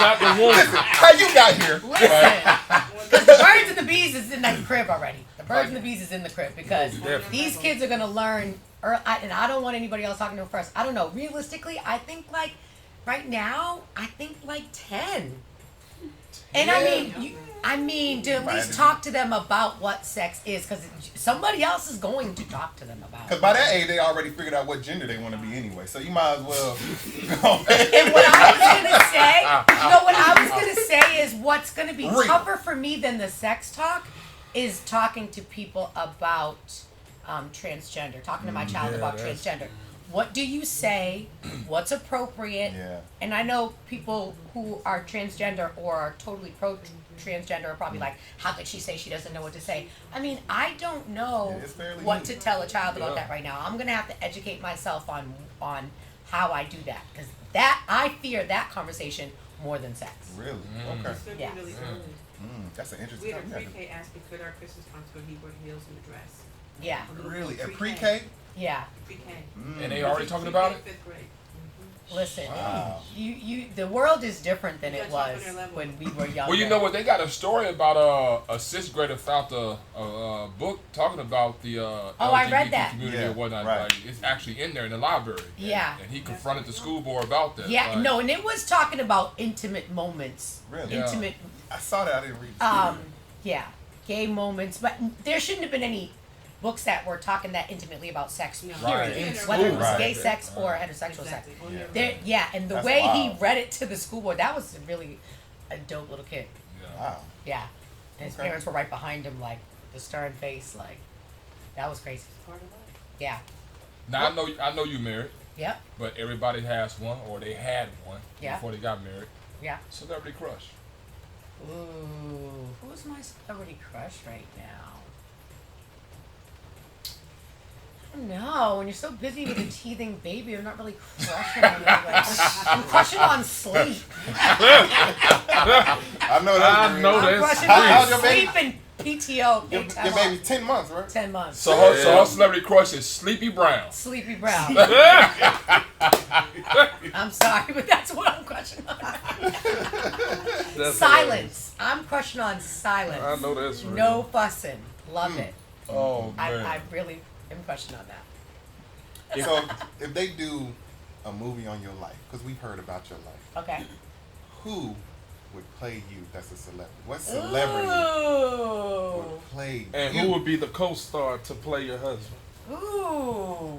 out the womb. How you got here? Listen, because the birds and the bees is in the crib already. The birds and the bees is in the crib because these kids are gonna learn. And I don't want anybody else talking to them first. I don't know. Realistically, I think like right now, I think like 10. And I mean, to at least talk to them about what sex is, because somebody else is going to talk to them about it. Because by that age, they already figured out what gender they want to be anyway. So you might as well go ahead. And what I was gonna say is what's gonna be tougher for me than the sex talk is talking to people about transgender, talking to my child about transgender. What do you say? What's appropriate? Yeah. And I know people who are transgender or are totally pro-transgender are probably like, how could she say she doesn't know what to say? I mean, I don't know Yeah, it's fairly what new. to tell a child about that right now. I'm going to have to educate myself on how I do that. Because I fear that conversation more than sex. Really? Okay. It's gonna Yeah. be really early. That's an We interesting had a topic. pre-K ask me could our Christmas counselor he wear heels and a dress. Yeah. Really? At pre-K? Yeah. Pre-K. And they already talking about it? Fifth grade. Listen, Wow. the world is different than You it gotta talk was on their level. when we were younger. Well, you know what? They got a story about a 6th grader found a book talking about the I read LGBT that. community Yeah, and whatnot. right. Like, it's actually in there in the library. Yeah. And he confronted the school board about that. Yeah, Like, no, and it was talking about intimate moments. Really? Yeah. Intimate, I saw that. I didn't read it. yeah, gay moments. But there shouldn't have been any books that were talking that intimately about sex, period. Right. In Whether it was Right. gay sex or heterosexual sex. Exactly. Yeah. There, yeah, and the That's way he wild. read it to the school board, that was really a dope little kid. Yeah. Wow. Yeah. And his Okay. parents were right behind him, like, the stern face, like, that was crazy. Part of life. Yeah. Now I know you married, Yep. but everybody has one or they had one Yeah. before they got married. Yeah. Celebrity crush. Ooh. Who's my celebrity crush right now? No, when you're so busy with a teething baby, you're not really crushing on anybody. I'm crushing on sleep. I know that's I real. know I'm that's crushing How's on your baby? sleep and PTO. Your Big time baby's off. 10 months, right? 10 months. So her celebrity crush is Sleepy Brown. Sleepy Brown. I'm sorry, but that's what I'm crushing on. That's Silence. I'm crushing on silence. I know that's real. No fussing. Love it. Oh man. I really am crushing on that. So if they do a movie on your life, because we've heard about your life, Okay. who would play you that's a celebrity? What celebrity Ooh. would play And you? who would be the co-star to play your husband? Ooh.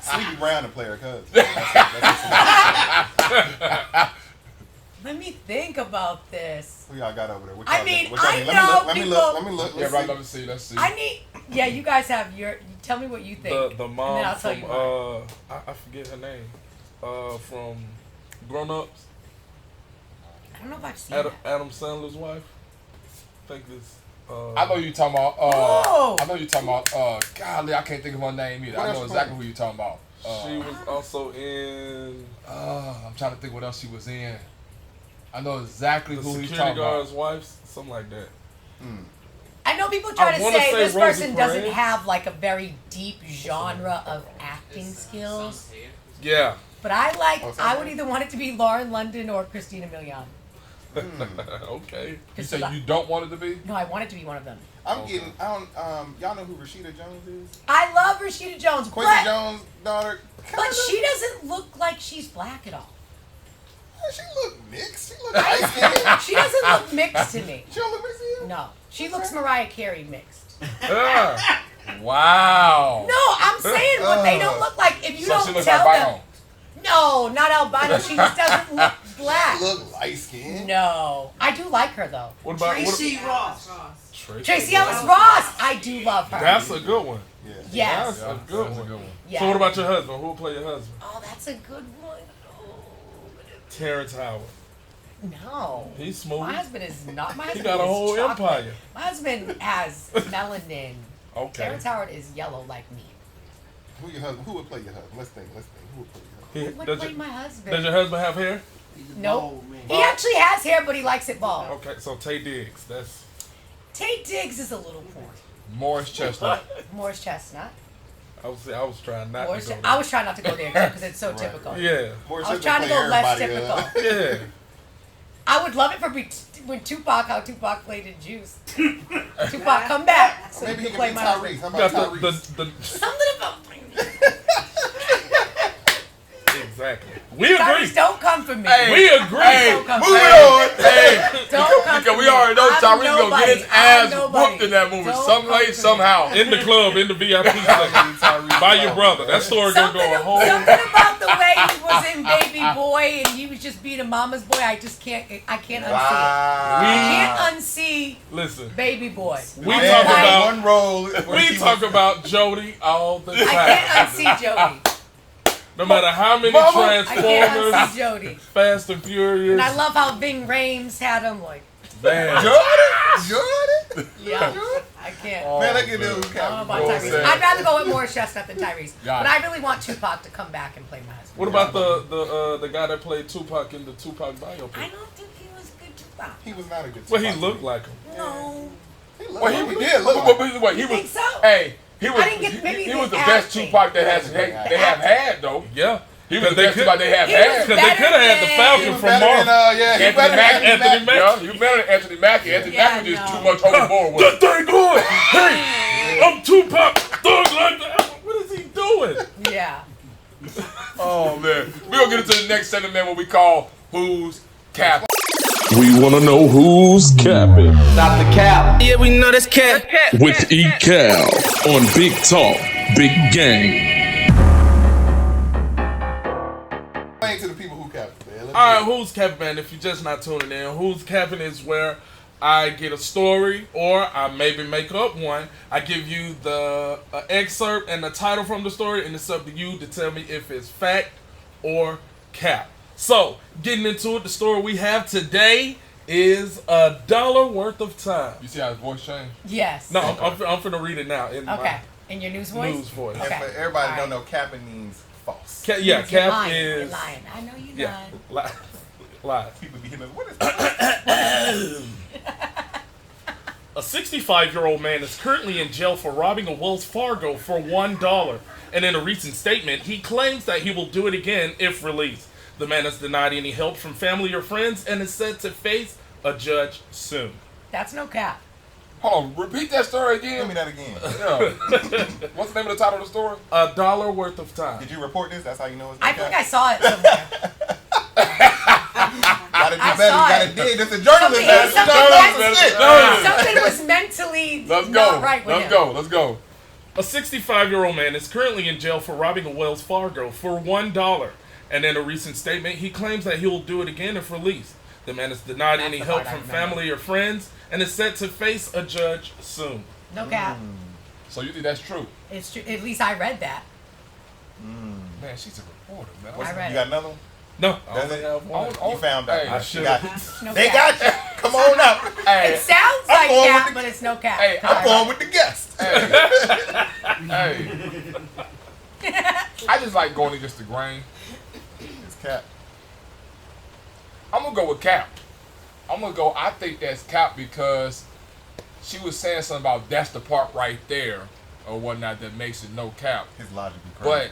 Sleepy Brown to play her cousin. That's Let me think about this. who y'all got over there? What I y'all mean, think? What y'all I think? know Let me people- look. Let me look. Yeah, Let's right. see. Let's see. I need. Yeah, you guys have your. Tell me what you think. The and then mom I'll tell from you mine. I forget her name. From Grown Ups. I don't know if I've seen Adam that. Sandler's wife. I think it's. I know you talking about. Oh. I know you talking about. Golly, I can't think of her name either. What I else know she exactly playing? who you talking about. She was also in I'm trying to think what else she was in. I know exactly the who he's security talking about. guard's wife, something like that. I know people try I to wanna say say this Rosie person doesn't Perez. have like a very deep genre of acting skills, Yeah. but I like. Oh, I would either want it to be Lauren London or Christina Milian. Okay. You say you don't want it to be? No, I want it to be one of them. I'm getting. I don't. Y'all know who Rashida Jones is? I love Rashida Jones, Quincy but, Jones' daughter. but she doesn't look like she's black at all. She look mixed. She look light skinned. She doesn't look mixed to me. She don't look mixed to you? No, she looks Mariah Carey mixed. Ah, Wow. No, I'm saying what they don't look like. If you So she don't looks tell albino. them, no, not albino. She just doesn't look black. She look light skinned. No, I do like her though. what about Tracy Ross. Tracy Ellis Ross, I do love her. That's a good one. Yeah. Yes. That's a good That's a one. good one. Yeah. So what about your husband? Who will play your husband? Oh, that's a good one. Terrence Howard. No. He's smooth. My husband is not. My He husband got a is whole chocolate. empire. My husband has melanin. Okay. Terrence Howard is yellow like me. Who your husband? Who would play your husband? Let's think. Who would play your husband? He- Would does, play your, my husband. does your husband have hair? Nope. He actually has hair, but he likes it bald. Okay, so Tay Diggs. That's Tate Diggs is a little porn. Morris Chestnut. Morris Chestnut. I was trying not Morris to go I was trying not to go there because it's so typical. there. Yeah. Morris I was Chestnut trying to play go less everybody, typical. Yeah. I would love it for when Tupac, how Tupac played in Juice. Tupac, come back. So Maybe you he can play can my be husband. Tyrese. How You about got Tyrese? the Something about exactly. We agree. Tyrese, don't come for me. Hey, We agree. Hey, Don't come moving for me. on. Hey, Don't come because for we me. already know I'm Tyrese gonna get his nobody. I'm ass nobody. whooped in that movie Don't some come way, for me. somehow. In the club, in the VIP section. By your brother. That story gonna go a whole. Something about the way he was in Baby Boy and he was just being a mama's boy. I just can't. I can't unsee it. I can't unsee Listen. Baby Boy. We Man, talk had about one role. we talk about Jody all the I time. can't unsee Jody. No matter how many Mama, I can't Transformers, unsee Jody. Fast and Furious, And I love how Ving Rhames had him like, man. Jordan? yeah, I can't. Man, look at this. I don't know about Well Tyrese. said. I'd rather go with Morris Chestnut than Tyrese. Got But it. I really want Tupac to come back and play my husband. What about the guy that played Tupac in the Tupac I biopic? don't think he was good Tupac. He was not a good. Well, he Tupac. looked like him. No. He looked Well, like he he did look. What he You was? think so? Hey, he was. I didn't get maybe he the was the best acting. Tupac that has they have had though. Yeah. He was the They best could- Tupac they have He was had. Because they could have had the He Falcon was from better than, Marvel. yeah, he Anthony better than Mackie. Anthony Mackie. Yeah, he was better than Anthony Mackie. Anthony Yeah, Mackie was just no. too much overboard with That it. thing going. Hey, I'm Tupac. Thug like that. What is he doing? Yeah. Oh man, we gonna get into the next segment, man. What we call Who's Cap. We want to know who's capping Stop the cap. Yeah, we know that's cap. with E-Cal on Big Talk, Big Game. Explain to the people who capped, man. Let's All right, do it. who's capping, man? If you're just not tuning in, who's capping is where I get a story or I maybe make up one. I give you the excerpt and the title from the story, and it's up to you to tell me if it's fact or cap. So, getting into it, the story we have today is $1 worth of time. You see how his voice changed? Yes. No, I'm finna read it now. In Okay. In your news voice? News voice. Okay. And for everybody All don't right. know, capping means false. Yeah, You're cap lying. is You're lying. I know you're yeah, lying. lies. People be hitting us, what is that? A 65-year-old man is currently in jail for robbing a Wells Fargo for $1. And in a recent statement, he claims that he will do it again if released. The man has denied any help from family or friends and is set to face a judge soon. That's no cap. Hold on, repeat that story Give me again. that again. Yeah. What's the name of the title of the story? $1 worth of time. Did you report this? That's how you know it's I not think cap? I saw it somewhere. Gotta do I better. saw You gotta it. dig. This is journalism. Something was mentally Let's go. not right with Let's him. go. Let's go. A 65-year-old man is currently in jail for robbing a Wells Fargo for $1. And in a recent statement, he claims that he will do it again if released. The man has denied That's any the help part I from remember. family or friends and is set to face a judge soon. No cap. So you think that's true? It's true. At least I read that. Man, she's a reporter, man. I read You got another one? No, I Does only it? have one. Oh, You found out. hey, You I should've. got it. No They cap. got you. Come on up. Hey, It sounds I'm like going cap, with the- but it's no cap. Hey, I'm going with the guest. hey. I just like going against the grain. It's cap. I'm gonna go with Cap. I think that's Cap because she was saying something about that's the part right there or whatnot that makes it no cap. His logic be crazy.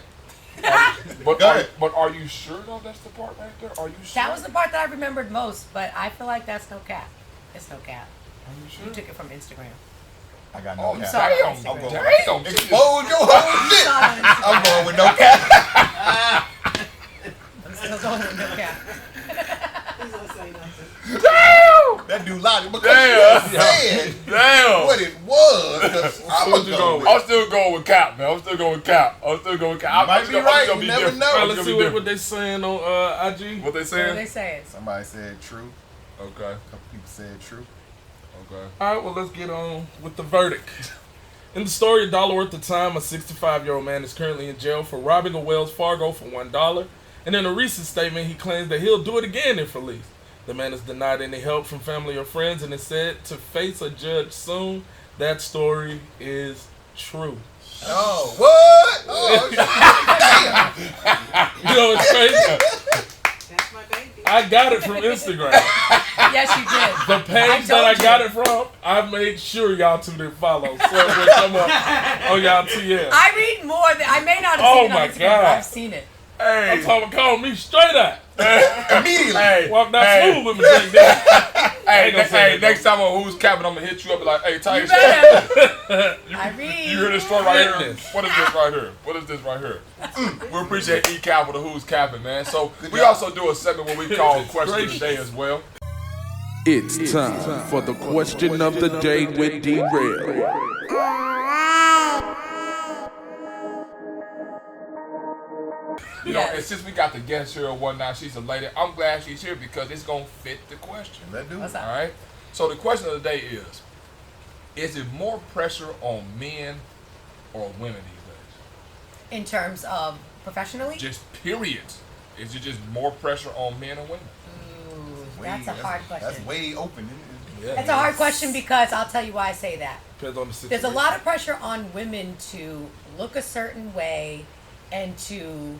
But are you sure though that's the part right there? Are you sure? That was the part that I remembered most, but I feel like that's no cap. It's no cap. Are you sure? You took it from Instagram. I got no Oh, cap. sorry. damn. I'm going- Damn. Expose your whole shit. Saw it on Instagram. I'm going with no cap. I'm still going with no cap. He's gonna say nothing. Damn. That dude logic because Damn. he said Damn. what it was. 'Cause I'm What you gonna going go with? with. I'm still going with Cap, man. I'm still going with Cap. Might be right, you never know. All right, I'm let's gonna see be what they saying on IG. What they What do saying? they say? Somebody said true. Okay. A couple people said true. Okay. All right, well, let's get on with the verdict. In the story, $1 worth of time, a 65-year-old man is currently in jail for robbing a Wells Fargo for $1. And in a recent statement, he claims that he'll do it again if released. The man has denied any help from family or friends and is said to face a judge soon. That story is true. Oh, what? Oh, damn. You know what's crazy? That's my baby. I got it from Instagram. Yes, you did. The page that I told got you. it from, I made sure y'all two didn't follow. So it will come up on y'all TM. I read more than I may not have Oh seen it my on Instagram, God. but I've seen it. I'm talking, call me straight out. Immediately. Hey, Walk down hey, smooth with me. Like that. Hey, gonna say that, next time on Who's Capping, I'm gonna hit you up and like, hey, You TYISHA, better. I read. you hear this story right here? Witness. What is this right here? What is this right here? We appreciate E-Cap with the Who's Capping, man. So we job. also do a segment where we call Question of the Day as well. It's time for the question of the day with D-Rail. You know, Yes. and since we got the guest here or whatnot, she's a lady. I'm glad she's here because it's gonna fit the question. Let do What's it. up? All right. So the question of the day is it more pressure on men or women these In terms of professionally? days? Just period. Is it just more pressure on men or women? Ooh, Way- that's a hard That's question. way open. Isn't it? That's a hard question because I'll tell you why I say that. Depends on the situation. There's a lot of pressure on women to look a certain way and to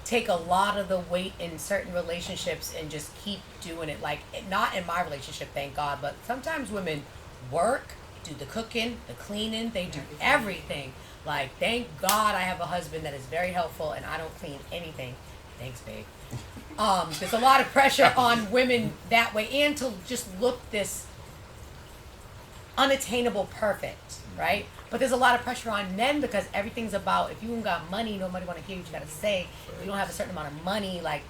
take a lot of the weight in certain relationships and just keep doing it. Like, not in my relationship, thank God, but sometimes women work, do the cooking, the cleaning, they do everything. Like, thank God I have a husband that is very helpful and I don't clean anything. Thanks, babe. There's a lot of pressure on women that way and to just look this unattainable perfect, right? But there's a lot of pressure on men because everything's about if you ain't got money, nobody want to hear what you got to say. If you don't have a certain amount of money, like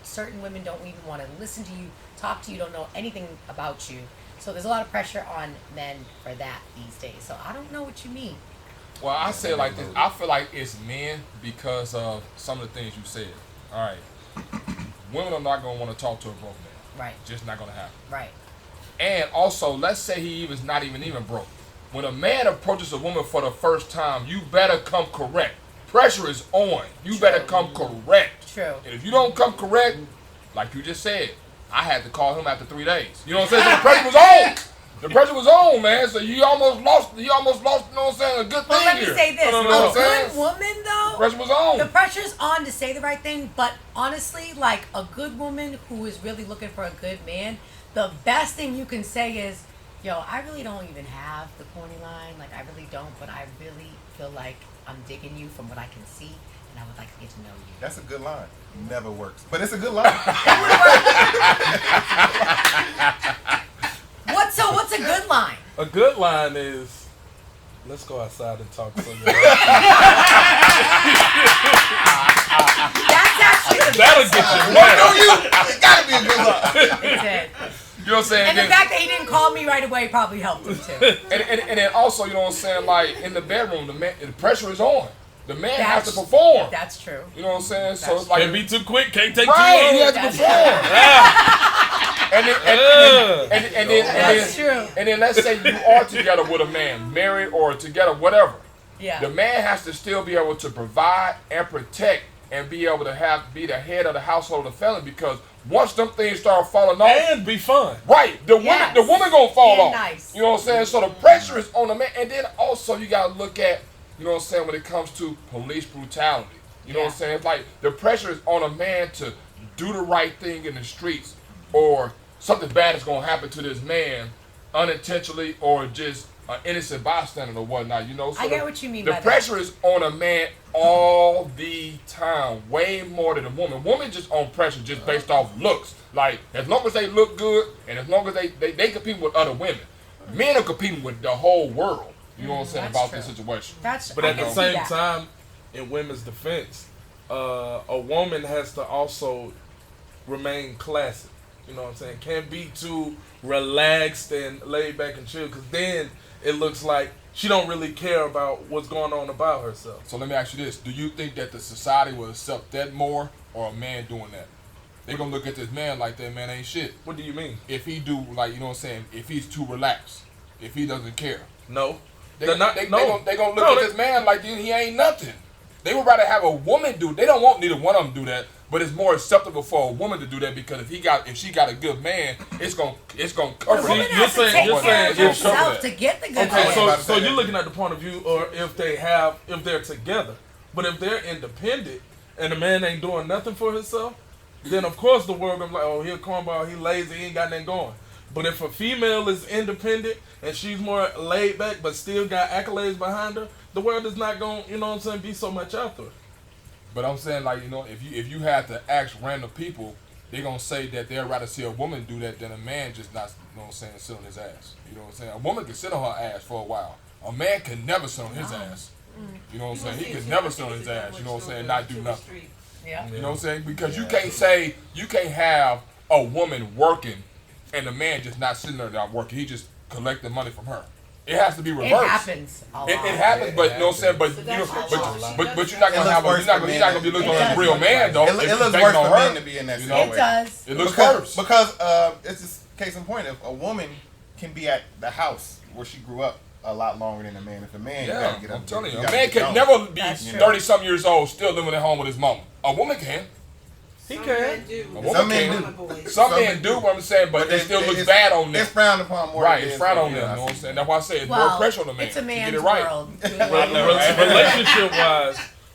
certain women don't even want to listen to you, talk to you, don't know anything about you. So there's a lot of pressure on men for that these days. So I don't know what you mean. Well, I say it like this. I feel like it's men because of some of the things you said. All right. Women are not going to want to talk to a broke man. Right, Just not going to happen. right. And also, let's say he was not even broke. When a man approaches a woman for the first time, you better come correct. Pressure is on. You better come correct. True. And if you don't come correct, like you just said, I had to call him after 3 days. You know what I'm saying? So the pressure was on. The pressure was on, man. So you almost lost, you know what I'm saying, a good But thing let me here. say this: You know what a I'm saying? good woman, though. The pressure was on. The pressure's on to say the right thing, but honestly, like a good woman who is really looking for a good man, the best thing you can say is, yo, I really don't even have the corny line. Like, I really don't, but I really feel like I'm digging you from what I can see, and I would like to get to know you. That's a good line. Never works, but it's a good line. What's a good line? A good line is, let's go outside and talk to you. That's actually the That'll best get line. you What mad. do you? It gotta be a good line. It did. You know what I'm saying? And the Then- fact that he didn't call me right away probably helped him too. and then also, you know what I'm saying, like in the bedroom, the pressure is on. The man has to That's- perform. That's true. You know what I'm saying? So That's it's like Can't be too quick, can't take right, too he long. has to That's perform. And then, That's true. And then let's say you are together with a man, married or together, whatever. Yeah. The man has to still be able to provide and protect and be able to be the head of the household of the family, because once them things start falling off, And be fun. right, the woman gonna fall And off. nice. You know what I'm saying? So the pressure is on the man, and then also you gotta look at, you know what I'm saying, when it comes to police brutality. You know what I'm saying? It's like the pressure is on a man to do the right thing in the streets, or something bad is gonna happen to this man unintentionally, or just an innocent bystander or whatnot. You know, so I get what you mean the by that. pressure is on a man all the time, way more than a woman. Women just on pressure just based off looks. Like as long as they look good, and as long as they compete with other women, men are competing with the whole world. You know what I'm saying That's about true. this situation. But I at can the see same that. time, in women's defense, a woman has to also remain classy. You know what I'm saying? Can't be too relaxed and laid back and chill, because then it looks like she don't really care about what's going on about herself. So let me ask you this: do you think that the society will accept that more, or a man doing that? They gonna look at this man like that man ain't shit. What do you mean? If he do, like, you know what I'm saying, if he's too relaxed, if he doesn't care, No. they They're not- they no. gonna look No, at they- this man like he ain't nothing. They would rather have a woman do. They don't want neither one of them do that, but it's more acceptable for a woman to do that, because if she got a good man, it's gonna The cover woman it. you're has to saying- take you're care saying of you'll cover herself that. to get the good Okay, man. so about to so say you're that. looking at the point of view, or if they're together. But if they're independent and the man ain't doing nothing for himself, then of course the world gonna be like, oh, he a cornball, he lazy, he ain't got nothing going. But if a female is independent and she's more laid back but still got accolades behind her, the world is not gonna, you know what I'm saying, be so much after her. But I'm saying, like, you know, if you had to ask random people, they're gonna say that they'd rather see a woman do that than a man just not, you know what I'm saying, sit on his ass. You know what I'm saying? A woman can sit on her ass for a while. A man can never sit on his ass. You know what I'm saying? He can never sit on his ass, you know what I'm saying, not do nothing. Yeah. You know what I'm saying? Because you can't say, you can't have a woman working and the man just not sitting there not working. He just collecting money from her. It has to be It reversed. happens a lot. It happens, but you know what I'm saying. But So you that's know, what but you're not gonna have a, you're not gonna be looking It on a does. real man though. It if looks you're worse banking for on men her, to be in that you situation. know? It does. It looks because worse. it's just case in point. If a woman can be at the house where she grew up a lot longer than a man, if a man, you Yeah, gotta get up. I'm telling you, a gotta man get can going. never be That's true. 30-something years old still living at home with his mama. A woman can. He Some can. men do. A woman Some men can. do. Some Some men men do, do. what I'm saying, but it still looks bad on them. It's frowned upon more. Right, than it's it is frowned for on them. You know females. what I'm saying? That's why I say it's Well, more pressure on the man it's a to get man's it right. world.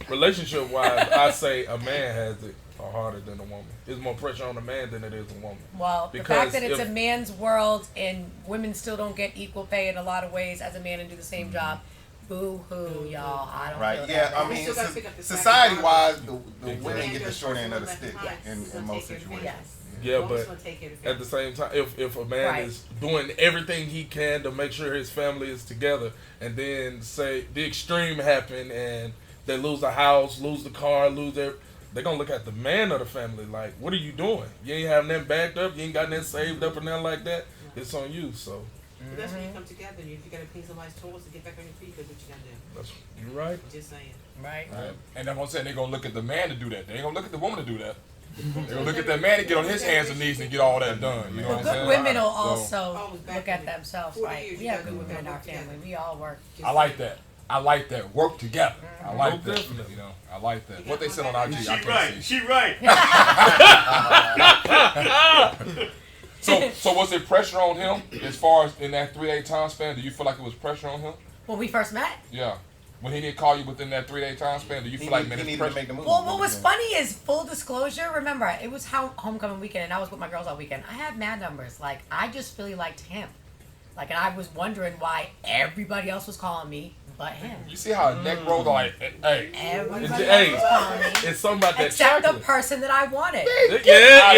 Relationship wise, I say a man has it harder than a woman. There's more pressure on a man than it is a woman. Well, the Because fact that it's if- a man's world and women still don't get equal pay in a lot of ways as a man and do the same job, boo hoo, y'all. I don't Right. feel Yeah. that. I We mean, still gotta pick up the slack. society-wise, the Exactly. women get the short end of the Left stick behind. Yes. in most situations. Yes. Yeah, Woman's but gonna take care of at the same time, if a man Right. is doing everything he can to make sure his family is together, and then say the extreme happen and they lose the house, lose the car, lose their, they're gonna look at the man of the family like, what are you doing? You ain't have nothing backed up, you ain't got nothing saved up or nothing like that. It's on you. So But that's when you come together. If you gotta clean somebody's toes to get back on your feet, that's what you gotta do. that's you're right. Just saying. Right. Right. And that's what I'm saying. They're going to look at the man to do that. They ain't going to look at the woman to do that. They're going to look at that man to get on his hands and knees and get all that done. You know Well, what I'm good saying? women will So, also Always back look at women. themselves, 40 right? years We you have gotta good do women in that our work together. family. We all work. Just I like saying. that. I like that. Work together. I like Most that. definitely. You know, I like that. What they said on IG, I can't see. She right. So was it pressure on him as far as in that 3-day time span? Do you feel like it was pressure on him? When we first met. Yeah. When he didn't call you within that 3-day time span, do you feel like, man, he it's needed pressure? to make the move? Well, what was funny is, full disclosure, remember, it was homecoming weekend, and I was with my girls all weekend. I had mad numbers. Like, I just really liked him. Like, and I was wondering why everybody else was calling me but him. You see how a neck rolls like, hey. Everybody Hey, else was calling me. it's something about that Except the chocolate. person that I wanted. Yeah,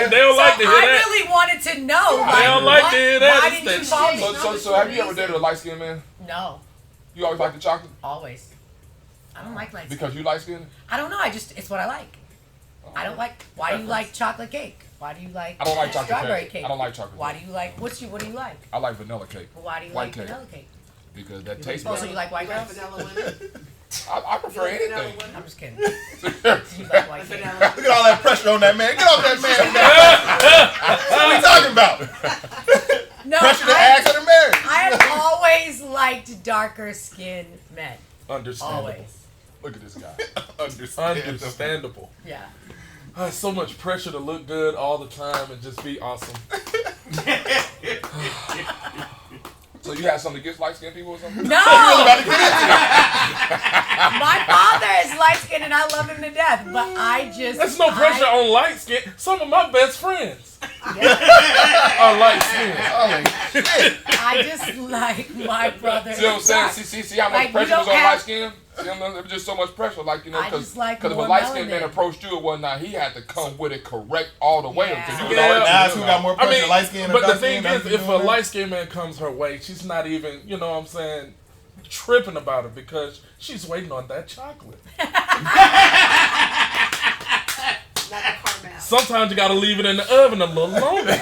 they don't So like to hear I that. really wanted to know. They don't like to hear that. Why It's didn't you that call me? So have you ever dated a light-skinned man? No, You always like the chocolate? always. I don't like lights. Because you light-skinned? I don't know. It's what I like. I don't like. Why do you like chocolate cake? Why do you like? I don't like chocolate strawberry cake. cake. I don't like chocolate Why cake. do you like? What do you like? I like vanilla cake. Why do you White like cake. vanilla cake? Because that tastes Oh, so better. you like white girls? Vanilla women. I prefer anything. I'm just kidding. You like white cake? Vanilla. Look at all that pressure on that man. Get off that man. What are we talking about? No, Pressure to ask her to marry. I have always liked darker skinned men. Understandable. Always. Look at this guy. Understandable. Yeah. So much pressure to look good all the time and just be awesome. So you had something against light-skinned people or something? No. My father is light skinned and I love him to death, but I just. There's no pressure on light skin. Some of my best friends Yeah, are light skinned. I just like my brother. See what I'm saying? dark. See how much Like, you pressure was don't on have- light skin? See, there was just so much pressure, like, you know, I because just like if a more light skinned man melanin. approached you or whatnot, he had to come with it correct all the way. Yeah. Because you was Yeah. already Now who got more I pressure, mean, light skin or but the dark thing skin? is, if a light skinned man comes her way, she's not even, you know what I'm saying, tripping about it because she's waiting on that chocolate. Like a caramel. Sometimes you gotta leave it in the oven a little longer. To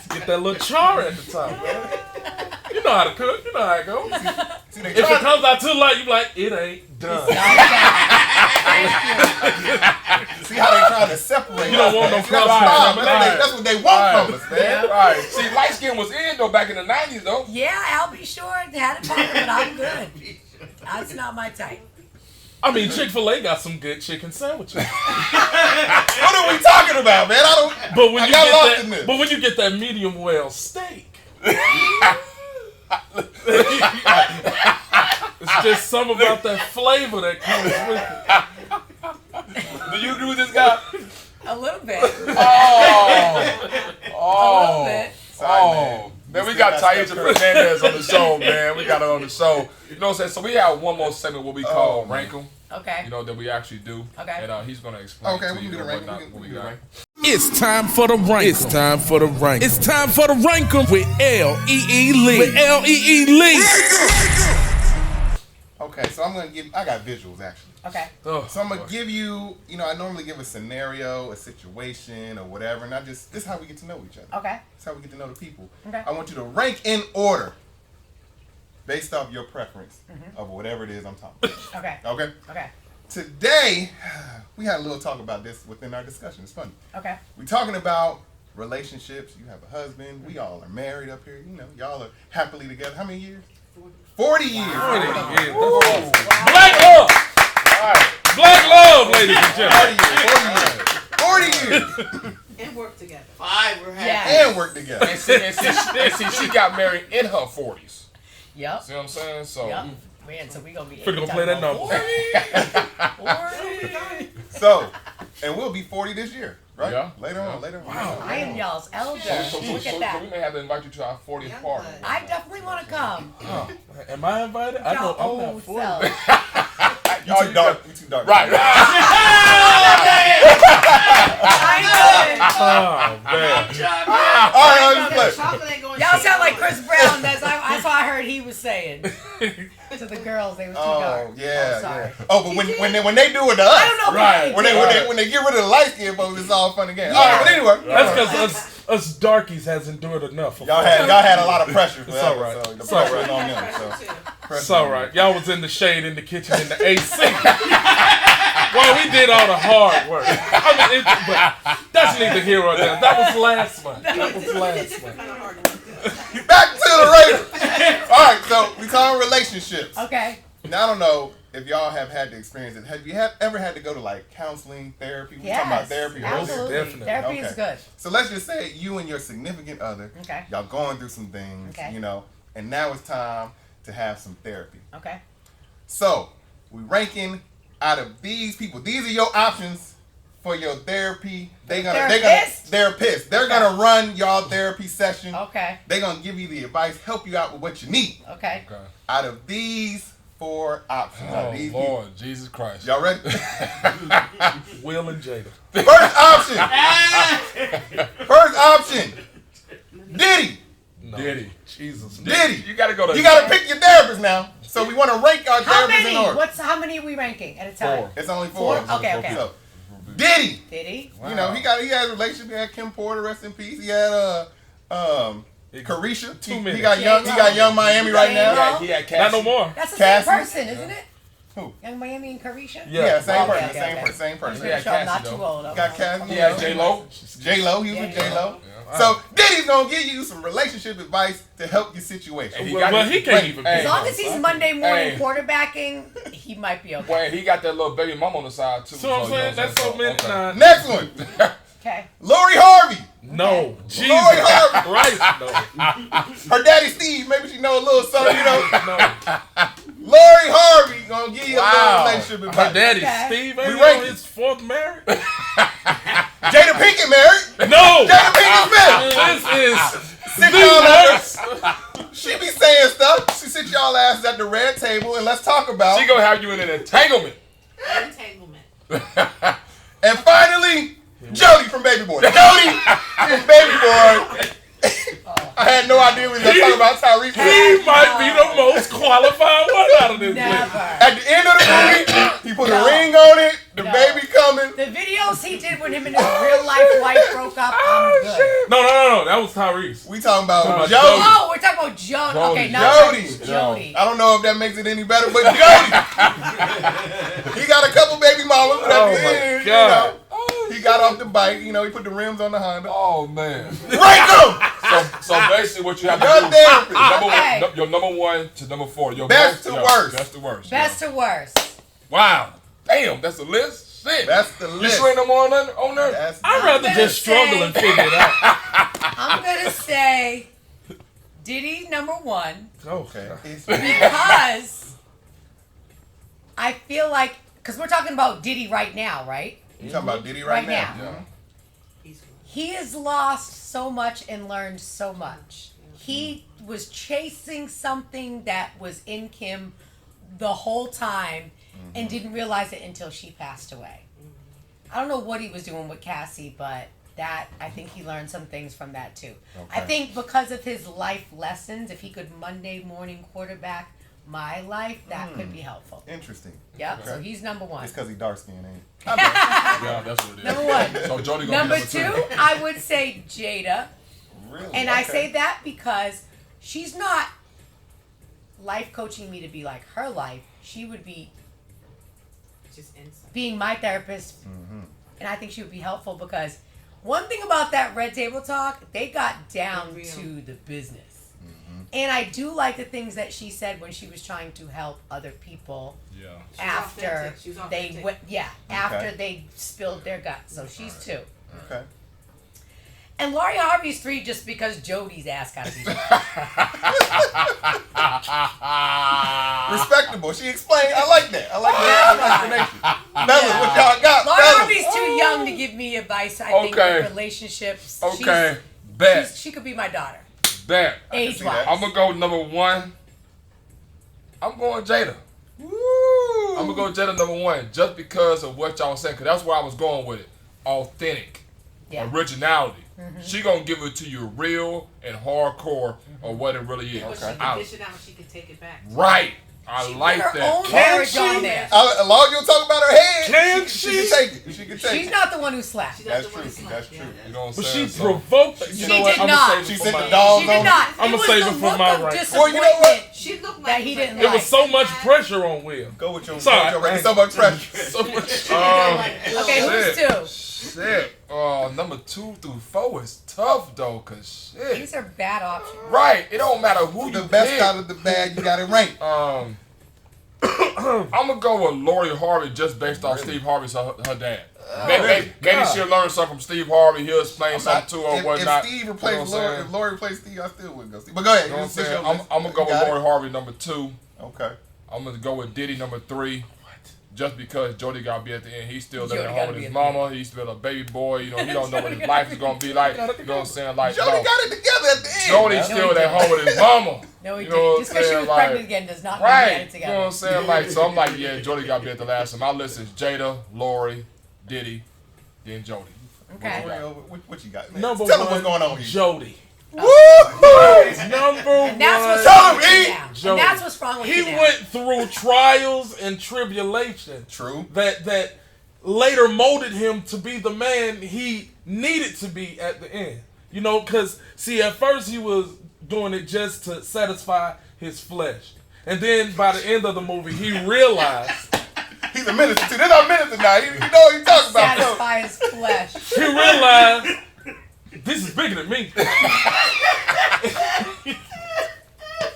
get that little char at the top, man. You know how to cook. You know how it goes. If it comes out too light, you be like, it ain't done. See how they trying to separate You don't us, want man. no See, that's cross the problem. between them. That's what they want from us, man. Right. See, light skin was in, though, back in the 90s, though. Yeah, I'll be sure they had it popping, but I'm good. That's not my type. I mean, Chick-fil-A got some good chicken sandwiches. What are we talking about, man? I don't. But when I you got lost in get this. that, but when you get that medium well steak, it's just something about that flavor that comes with it. Do you agree with this guy? A little bit. Oh. A little bit. Oh. Man, we got TYISHA Fernandez on the show, man. We got her on the show. You know what I'm saying? So we have one more segment what we call Rank 'em. Okay. You know, that we actually do. Okay. And he's going to explain Okay, to we can you do the what ranking. not- We what we can do the got. ranking. It's time for the rank. It's time for the rank. It's time for the rank 'em with L.E.E. Lee. With L.E.E. Lee. Okay, so I got visuals actually. Okay. Oh, So I'm gonna give you, I normally give a scenario, a situation, or whatever, and this is how we get to know each other. Okay. This is how we get to know the people. Okay. I want you to rank in order, based off your preference of whatever it is I'm talking about. Okay. Okay. Okay. Today, we had a little talk about this within our discussion. It's funny. Okay. We're talking about relationships. You have a husband. We all are married up here. Y'all are happily together. How many years? 40 years. Whoa. Black love! Black love, ladies and gentlemen. 40 years. And work together. 5, we're happy. Yeah. And work together. And see, she got married in her 40s. Yep. See what I'm saying? So, Yep. Man, so we gonna be. We're gonna play that number. 40. So, and we'll be 40 this year, right? Yeah. Later on. I am y'all's elder. so Look at we that. may have to invite you to our 40th party. I definitely want to come. Am I invited? I know Y'all I'm old not 40. self. You too dark. You too dark. Right. Oh, man. All right, let's play. Chocolate ain't going Y'all sound like Chris Brown. That's what I heard he was saying to the girls. They were too dark. Oh yeah, I'm sorry. yeah. Oh, but when they do it to us, I don't know. Right. What when they get rid of the light skin folks, it's all fun again. All right, but anyway, That's because us darkies has endured enough. y'all had a lot of pressure. For It's that, all right. So the It's all pressure right. is on them. So It's all right. Y'all was in the shade, in the kitchen, in the AC. Well, we did all the hard work. I mean, but that's neither here or there. That was last month. Kind of hard to work. Back to the razor. All right, so we talking relationships. Okay. Now I don't know if y'all have had the experience. Have you ever had to go to like counseling, therapy? We talking about therapy. Absolutely. Definitely. Therapy is good. So let's just say you and your significant other, Okay. y'all going through some things, Okay. you know, and now it's time to have some therapy. Okay. So we ranking out of these people. These are your options for your therapy. They're gonna run y'all therapy session. Okay. They're gonna give you the advice, help you out with what you need. Okay. Okay. Out of these 4 options, out Oh of these Lord, Jesus Christ. y'all ready? Will and Jada. First option. Diddy. No. Diddy. Jesus. Diddy. You gotta go to. You gotta pick your therapist now. So we want to rank our How therapists many? in order. How many are we ranking at a time? 4. It's only 4. Okay. Okay. So, Diddy. Did he? You know, he had a relationship. He had Kim Porter, rest in peace. He had Carisha. He got young Miami right now. He had Not Cassie. no more. That's the Cassie? same person, isn't it? Who? Young Miami and Carisha? Yeah, same Okay, person, okay, same okay. person, same I'm person. pretty sure I'm not Cassie, too though. old. Got Cassie. He had J-Lo. J-Lo, he was with Yeah. J-Lo. Yeah. So Diddy's gonna give you some relationship advice to help your situation. He Well, got- he can't even. Hey. As long as he's Monday morning Hey. quarterbacking, he might be okay. Well, he got that little baby mama on the side too. See what I'm saying? That's so many. Okay. Nah, Next one, Okay. Lori Harvey. no. Jesus Lori Harvey. Christ, no. Her daddy Steve, maybe she know a little something, you know. No. Lori Harvey gonna give you a Wow. little relationship Her advice. daddy, Okay. Steve, We ain't rank on it. his 4th marriage? Jada Pinkett married. No! Jada Pinkett Smith. This is Sit the y'all worst. She be saying stuff. She sit y'all asses at the red table and let's talk about. She gonna have you in an entanglement. Entanglement. And finally, Jody from Baby Boy. Jody from Baby Boy. I had no idea we were going to talk about Tyrese. He might be the most qualified one out of this list. Never. At the end of the movie, he put No. a ring on it. The No. baby coming. The videos he did when him and his real life wife broke up, I'm good. No. That was Tyrese. We talking about Talking about Jody. Oh, we're talking about Jody. Okay, not Jody. Tyrese, Jody. I don't know if that makes it any better, but Jody. He got a couple baby mamas. But Oh at the my end, God. he got off the bike. You know, he put the rims on the Honda. Oh man. Rank him! So basically, what you have to Your do. therapist. Okay. Your number 1 to number 4. Your Best to worst. Best to worst. Best to worst. Wow. Damn, that's a list. Shit. That's the You list. sure ain't no more on there? That's I'd rather gonna just struggle say- and figure it out. I'm going to say Diddy number 1 Okay. because I feel like, because we're talking about Diddy right now, right? You talking about Diddy right now? Yeah. He's good. He has lost so much and learned so much. He was chasing something that was in Kim the whole time and didn't realize it until she passed away. I don't know what he was doing with Cassie, but that I think he learned some things from that too. I Okay. think because of his life lessons, if he could Monday morning quarterback my life, that could be helpful. Interesting. Yep. So Okay. he's number 1. It's because he dark skinned, ain't he? Yeah, that's what it is. Number 1. So Jody gonna Number be number 2, I would say Jada. Really? And I Okay. say that because she's not life coaching me to be like her life. She would be Just insight. being my therapist. And I think she would be helpful because one thing about that Red Table Talk, they got down Real. to the business. And I do like the things that she said when she was trying to help other people Yeah. after authentic. She was they authentic. went, after Okay. they spilled their guts. So she's 2. Okay. And Laurie Harvey's 3 just because Jody's ass got to be. Respectable. She explained. I like that. I like that explanation. Fellas, what y'all got? Laurie Fellas. Harvey's too young to give me advice. I think Okay. with relationships. Okay. Bet. She could be my daughter, Bet. age see wise. that. I'm gonna go number 1. I'm going Jada. Woo. I'm gonna go Jada number 1 just because of what y'all saying, because that's where I was going with it. Authentic. Yeah. Originality. She gonna give it to you real and hardcore of what it really is. But she I- can dish it out, she can take it back. right. I She like put her that. own marriage on she? there. As long as you don't talk about her head, Can she she? can take it. She can take She's it. not the one who slapped. She's not That's the one true. who slapped, That's yeah. true. You know what I'm But saying? she So- provoked. She You know what? did I'm not. gonna save She it sent for the my. dog She did on. not. I'ma It was save the it for look my of rank. disappointment Well, you know what? She looked like That he didn't There like. was so much pressure on Will. Go with your. Sorry. So much pressure. So much. Okay, who's two? Shit. Number 2 through 4 is tough though, cause shit. These are bad options. Right. It don't matter who The you best pick. out of the bad, you got it ranked. I'm gonna go with Lori Harvey just based off Steve Harvey's her dad. Maybe she'll learn something from Steve Harvey. He'll explain something to her or whatnot. If Steve You know replaced what I'm Lori, saying? if Lori replaced Steve, I still wouldn't go Steve. But go ahead. You know what I'm It's your saying? list. I'm gonna go with Got it? Lori Harvey number 2. Okay. I'm gonna go with Diddy number 3. Just because Jody got to be at the end, he's still living Jody at home gotta with be his at the mama. He's still a baby boy. You know, he don't know what his life is gonna be like. You know what I'm saying? Like, Jody no, got it together at the end. Jody's still at home with his mama. No, he You know what didn't. Just I'm because she saying? was Like, pregnant again does not mean he right. had it You know together. what I'm saying? Like, so I'm like, yeah, Jody got to be at the last. And my list is Jada, Lori, Diddy, then Jody. Okay. What you got? Man? Number Tell one, them what's going on here. Jody. Woo! Number And that's what's Tell wrong him, with E. you now. Jody. And that's what's wrong with He you now. went through trials and tribulation True. that later molded him to be the man he needed to be at the end. You know, because, see, at first he was doing it just to satisfy his flesh. And then by the end of the movie, he realized... He's a minister too. They're not ministers now. You know what he's talking about. Satisfy his flesh. He realized, this is bigger than me.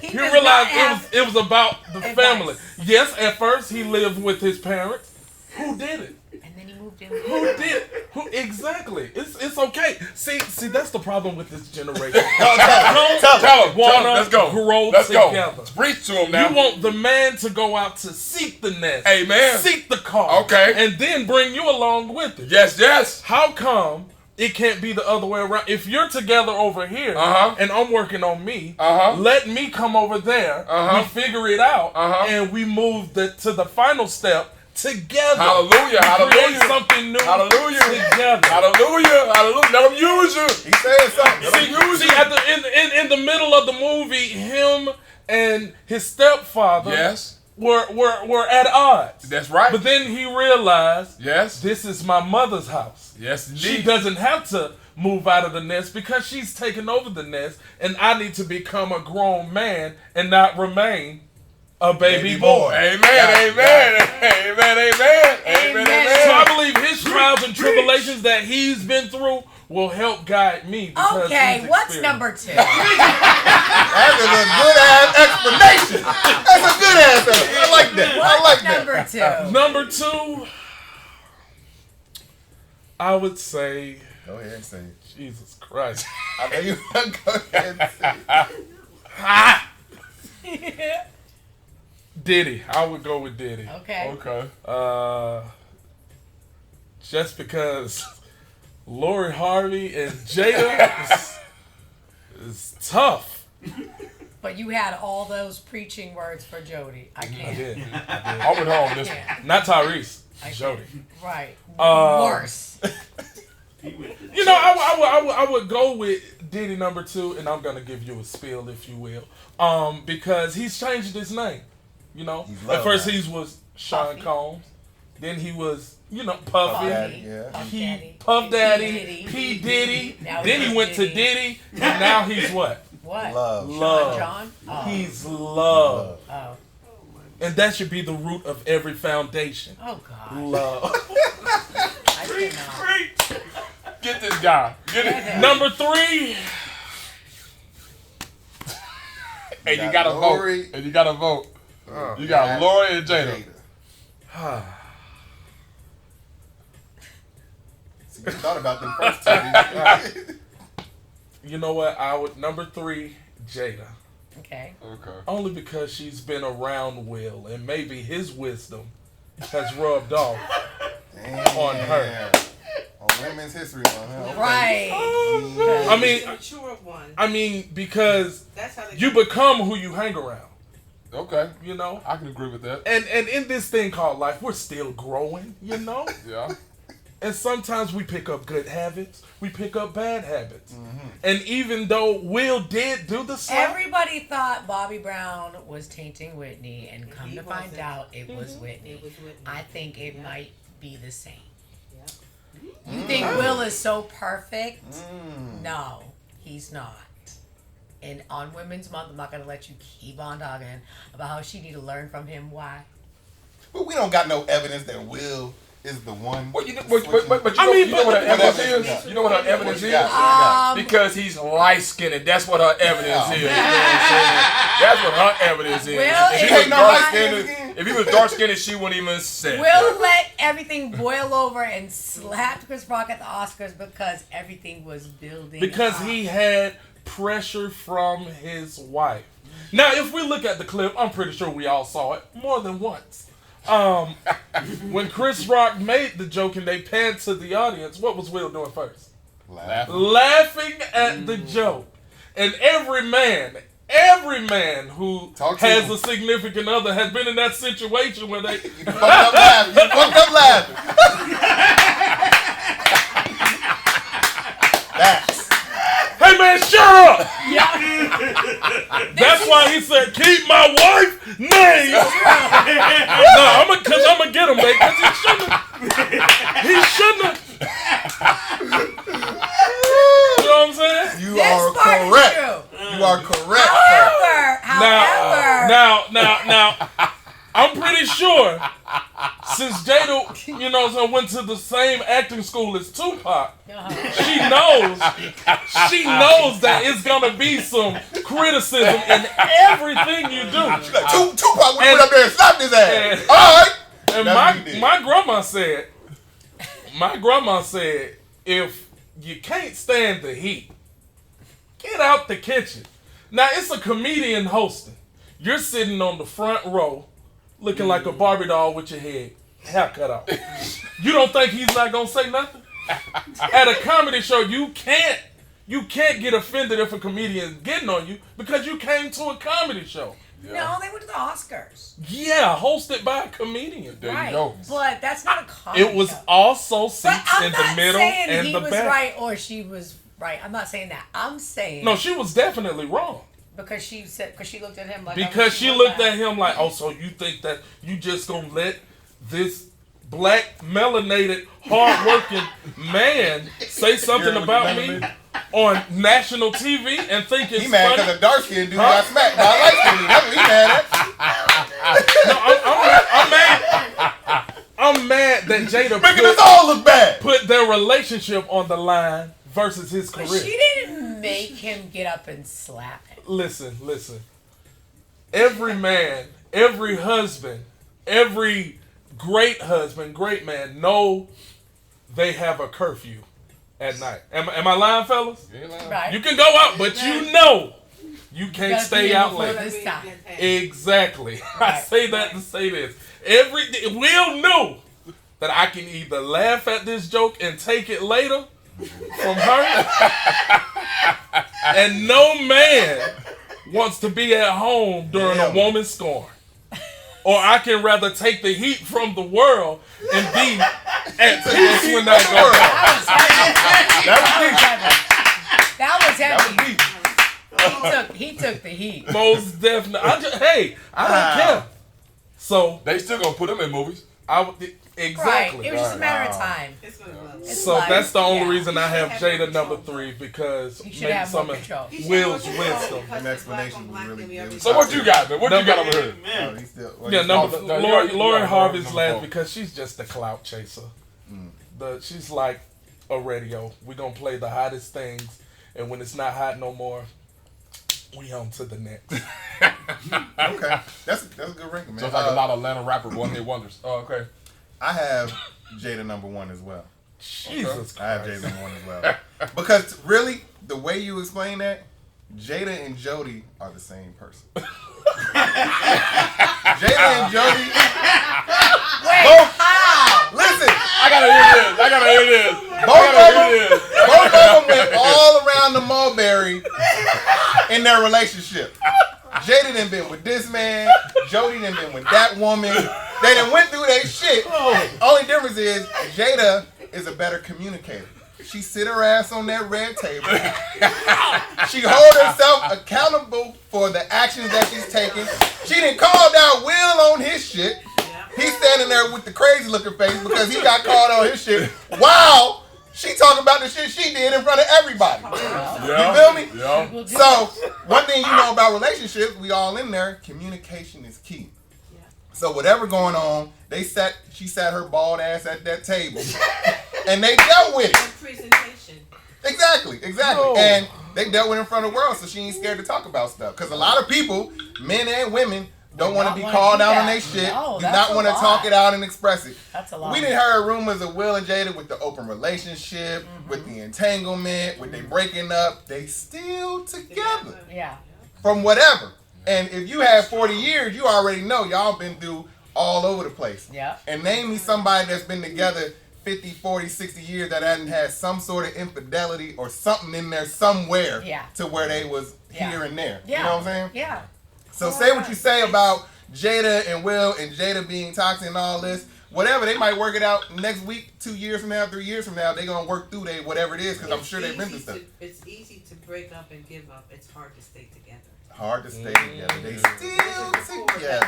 He does realized not have- it was about the advice. family. Yes, at first he lived with his parents. Who did it? And then he moved in. Who did? Who exactly? It's okay. See, that's the problem with this generation. Tell him. Wanna Let's go. grow Let's go. together. Preach to him now. You want the man to go out to seek the nest, Amen. seek the car, Okay. and then bring you along with it. Yes. How come it can't be the other way around? If you're together over here Uh-huh. and I'm working on me, Uh-huh. let me come over there. Uh-huh. We figure it out, Uh-huh. and we move to the final step together. Hallelujah. Create Hallelujah. something new Hallelujah. together. Hallelujah. Hallelujah. Let him use you. He said something. Let him use See, you. at the in the middle of the movie, him and his stepfather Yes. were at odds. That's right. But then he realized, Yes. this is my mother's house. Yes, She indeed. doesn't have to move out of the nest because she's taken over the nest, and I need to become a grown man and not remain a baby boy. Amen. Got it, Amen. Amen. Amen. Amen. So I Amen. believe his trials and tribulations that he's been through will help guide me. Because Okay, he's what's experienced. number 2? That is a good ass explanation. That's a good ass. I like that. I What's like that. number 2? Number 2, I would say, Go ahead and say it. Jesus Christ. I know you want to go ahead and say it. Diddy. I would go with Diddy. Okay. Okay. Just because Lori Harvey and Jada is tough. But you had all those preaching words for Jody. I I can't. did. I went home this one. can't. Not Tyrese. I Jody. Right. Uh, Worse. You know, I would go with Diddy number 2, and I'm gonna give you a spiel, if you will, because he's changed his name. You know, He's at loved first now. he was Sean Puffy. Combs, then he was Puffy, Daddy, yeah. Puff He Daddy. Puff Daddy, Diddy. P Diddy, Now then he's he went to Diddy. Diddy, and now he's what? What? Love. Love. John? Oh. He's love, Oh. and that should be the root of every foundation. Oh, God. Love. I cannot. Get this guy. Get it. Number 3. And you gotta vote. Lori. And you gotta vote. You got Lori and Jada. See, you thought about them first two. You know what? I would number 3, Jada. Okay. Okay. Only because she's been around Will, and maybe his wisdom has rubbed off. Damn. On her. On Women's History Month, huh? Okay. Right. I mean, Mature one. because That's how they you become who you hang around. Okay. You know, I can agree with that. and in this thing called life, we're still growing. You know, Yeah. and sometimes we pick up good habits, we pick up bad habits, and even though Will did do the slap, Everybody thought Bobby Brown was tainting Whitney, and come He to find wasn't. out it was Whitney. It was Whitney. I think it Yeah. might be the same. Yeah. You think Will is so perfect? Mm. No, he's not. and on Women's Month, I'm not gonna let you keep on talking about how she need to learn from him. Why? But we don't got no evidence that Will is the one. Well, you know what her evidence is? You know what her evidence is? Because he's light skinned. That's what her evidence is. You know what I'm saying? That's what her evidence is. If he was dark skinned, she wouldn't even say. Will let everything boil over and slapped Chris Rock at the Oscars because everything was building. Because up. he had pressure from his wife. Now, if we look at the clip, I'm pretty sure we all saw it more than once. When Chris Rock made the joke and they panned to the audience, what was Will doing first? Laughing at the joke. And every man who has a significant other has been in that situation where they fucked up laughing. Hey man, shut up! That's why he said, keep my wife name. No, I'm gonna get him, man, because he shouldn't have. You know what I'm saying? You are correct. You are correct. However. Now, I'm pretty sure since Jada, you know, went to the same acting school as Tupac, she knows that it's gonna be some criticism in everything you do. Tupac went up there and slapped his ass. All right. And my grandma said, if you can't stand the heat, get out the kitchen. Now it's a comedian hosting. You're sitting on the front row, looking like a Barbie doll with your hair cut off. You don't think he's not gonna say nothing? At a comedy show, you can't get offended if a comedian is getting on you because you came to a comedy show. Yeah. No, they went to the Oscars. Yeah, hosted by a comedian. There you go. But that's not a comedy It was show. Also seats in the middle and he the was back. right or she was right. I'm not saying that. I'm saying no, she was definitely wrong. Because she looked at him like she looked at him like, oh, so you think that you just gonna let this black melanated hardworking man say something about me on national TV and think it's he mad funny? because a dark skinned dude got smacked by a light skinned dude. That's what he mad at. No, I'm mad that Jada making us all look bad. Put their relationship on the line versus his career. But she didn't make him get up and slap him. Listen. Every man, every husband, every great husband, great man know they have a curfew at night. Am I lying, fellas? Right. You can go out, but you know you can't stay out late. Exactly. Right. I say that to say this. Will knew that I can either laugh at this joke and take it later from her, and no man wants to be at home during a woman's scorn. Or I can rather take the heat from the world and be at peace when that goes on. That was heavy. He took the heat. Most definitely. I don't care. So they still gonna put him in movies. Exactly. Right. It was just a matter of time. So that's the only reason I have Jada number 3 because maybe some of Will's wisdom. An explanation was really good. So what you got, man? What you got over here? Lauren Harvey's last because she's just a clout chaser. She's like a radio. We're gonna play the hottest things, and when it's not hot no more, we on to the next. Okay, that's a good ranking, man. So it's like a lot of Atlanta rapper one-hit wonders. Oh, okay. I have Jada number 1 as well. Jesus Christ. I have Jada number 1 as well. Because really, the way you explain that, Jada and Jody are the same person. Jada and Jody. Wait, how? Listen, I gotta hear this. Both of them went all around the mulberry in their relationship. Jada done been with this man. Jody done been with that woman. They done went through their shit. Only difference is Jada is a better communicator. She sit her ass on that red table. She hold herself accountable for the actions that she's taking. She done called out Will on his shit. He's standing there with the crazy looking face because he got called on his shit. Wow. She talking about the shit she did in front of everybody. Yeah. You feel me? Yeah. We'll do So, one thing you know about relationships, we all in there, communication is key. Yeah. So whatever going on, she sat her bald ass at that table, and they dealt with it. Presentation. Exactly. No. And they dealt with it in front of the world, so she ain't scared to talk about stuff. Because a lot of people, men and women, don't want to be called out on their shit. No, do that's not a want to lot. talk it out and express it. That's a lot. We didn't heard rumors of Will and Jada with the open relationship, with the entanglement, with they breaking up. They still together Yeah. from whatever. And if you have 40 years, you already know y'all been through all over the place. Yeah. And name me somebody that's been together 50, 40, 60 years that hadn't had some sort of infidelity or something in there somewhere to where they was here and there. Yeah. You know what I'm saying? Yeah. So say what you say about Jada and Will and Jada being toxic and all this. Whatever, they might work it out next week, 2 years from now, 3 years from now. They're going to work through whatever it is because I'm sure they've been through stuff. It's easy to break up and give up. It's hard to stay together. Hard to stay together. They still together.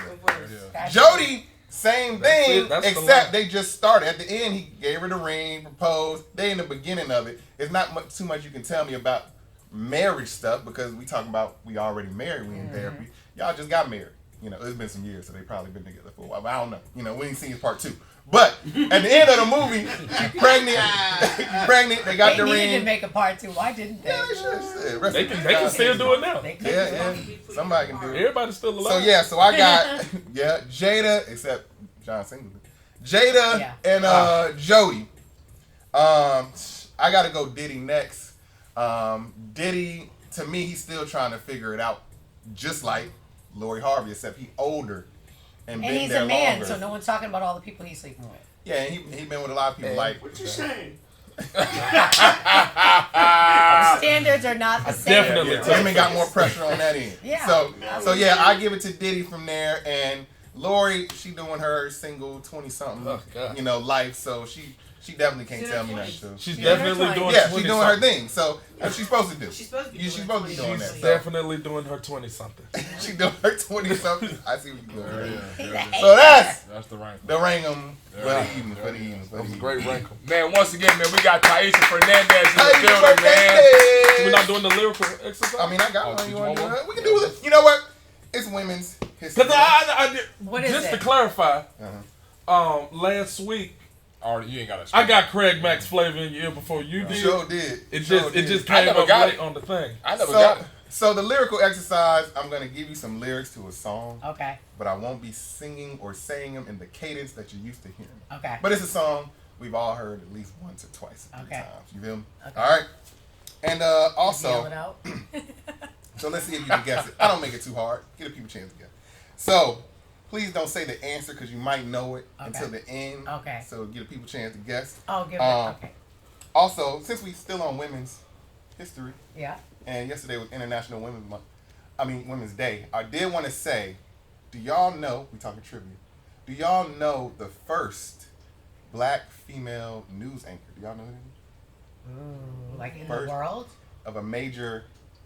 That's Jody, same thing, That's the except line. they just started. At the end, he gave her the ring, proposed. They in the beginning of it. It's not too much you can tell me about marriage stuff because we already married, we in therapy. Y'all just got married. You know, it's been some years, so they probably been together for a while. But I don't know. You know, we ain't seen part 2. But at the end of the movie, she's pregnant. They got the They needed ring. to make a part 2. Why didn't they? Yeah, they should. They can still do it now. They could. Yeah. Somebody can do it. Everybody's still alive. So I got Jada, except John Singleton. Jada and Jody. I gotta go Diddy next. Diddy, to me, he's still trying to figure it out, just like Lori Harvey, except he older and been And he's there a man, longer. so no one's talking about all the people he's sleeping with. Yeah, and he been with a lot of people. Like, What you saying? Standards are not the same. Definitely. women got more pressure on that end. Yeah. So yeah, I give it to Diddy from there, and Lori, she doing her single 20-something, Oh, God. life. So she definitely can't tell me nothing. So. She's Yeah, definitely that's doing. Yeah, she's 20 doing her something. thing. So what she's supposed to do. She's supposed to be She's doing supposed to be doing that. She's So. definitely doing her 20 something. She doing her 20-something. I see what you're doing. Yeah. So that's That's the rank. the Ring'em for the evening. For the evening. That was a great rank. Man, once again, man, we got TYISHA Fernandez in the Happy building, man. birthday! We're not doing the lyrical exercise. I mean, I got Oh, one. did You you want to do want it? We can do it. You know what? It's women's history. Because I did, What is just it? to clarify, last week Already, you ain't got to. I got Craig Max flavor in your ear before you did. Sure did. It Sure just I came never up got late it. on the thing. I never got it. So the lyrical exercise, I'm gonna give you some lyrics to a song, Okay. but I won't be singing or saying them in the cadence that you're used to hearing. Okay. But it's a song we've all heard at least once or twice, or 3 Okay. times. You feel me? Okay. All right. And Yell it also, out. so let's see if you can guess it. I don't make it too hard. Give the people a chance to guess. So please don't say the answer because you might know it until the end. Okay. So give the people a chance to guess. Oh, give it. Okay. Also, since we still on women's history, Yeah. and yesterday was International Women's Day, I did want to say, do y'all know, we talking trivia, do y'all know the first black female news anchor? Do y'all know who that is? Like in First. the world? Of a major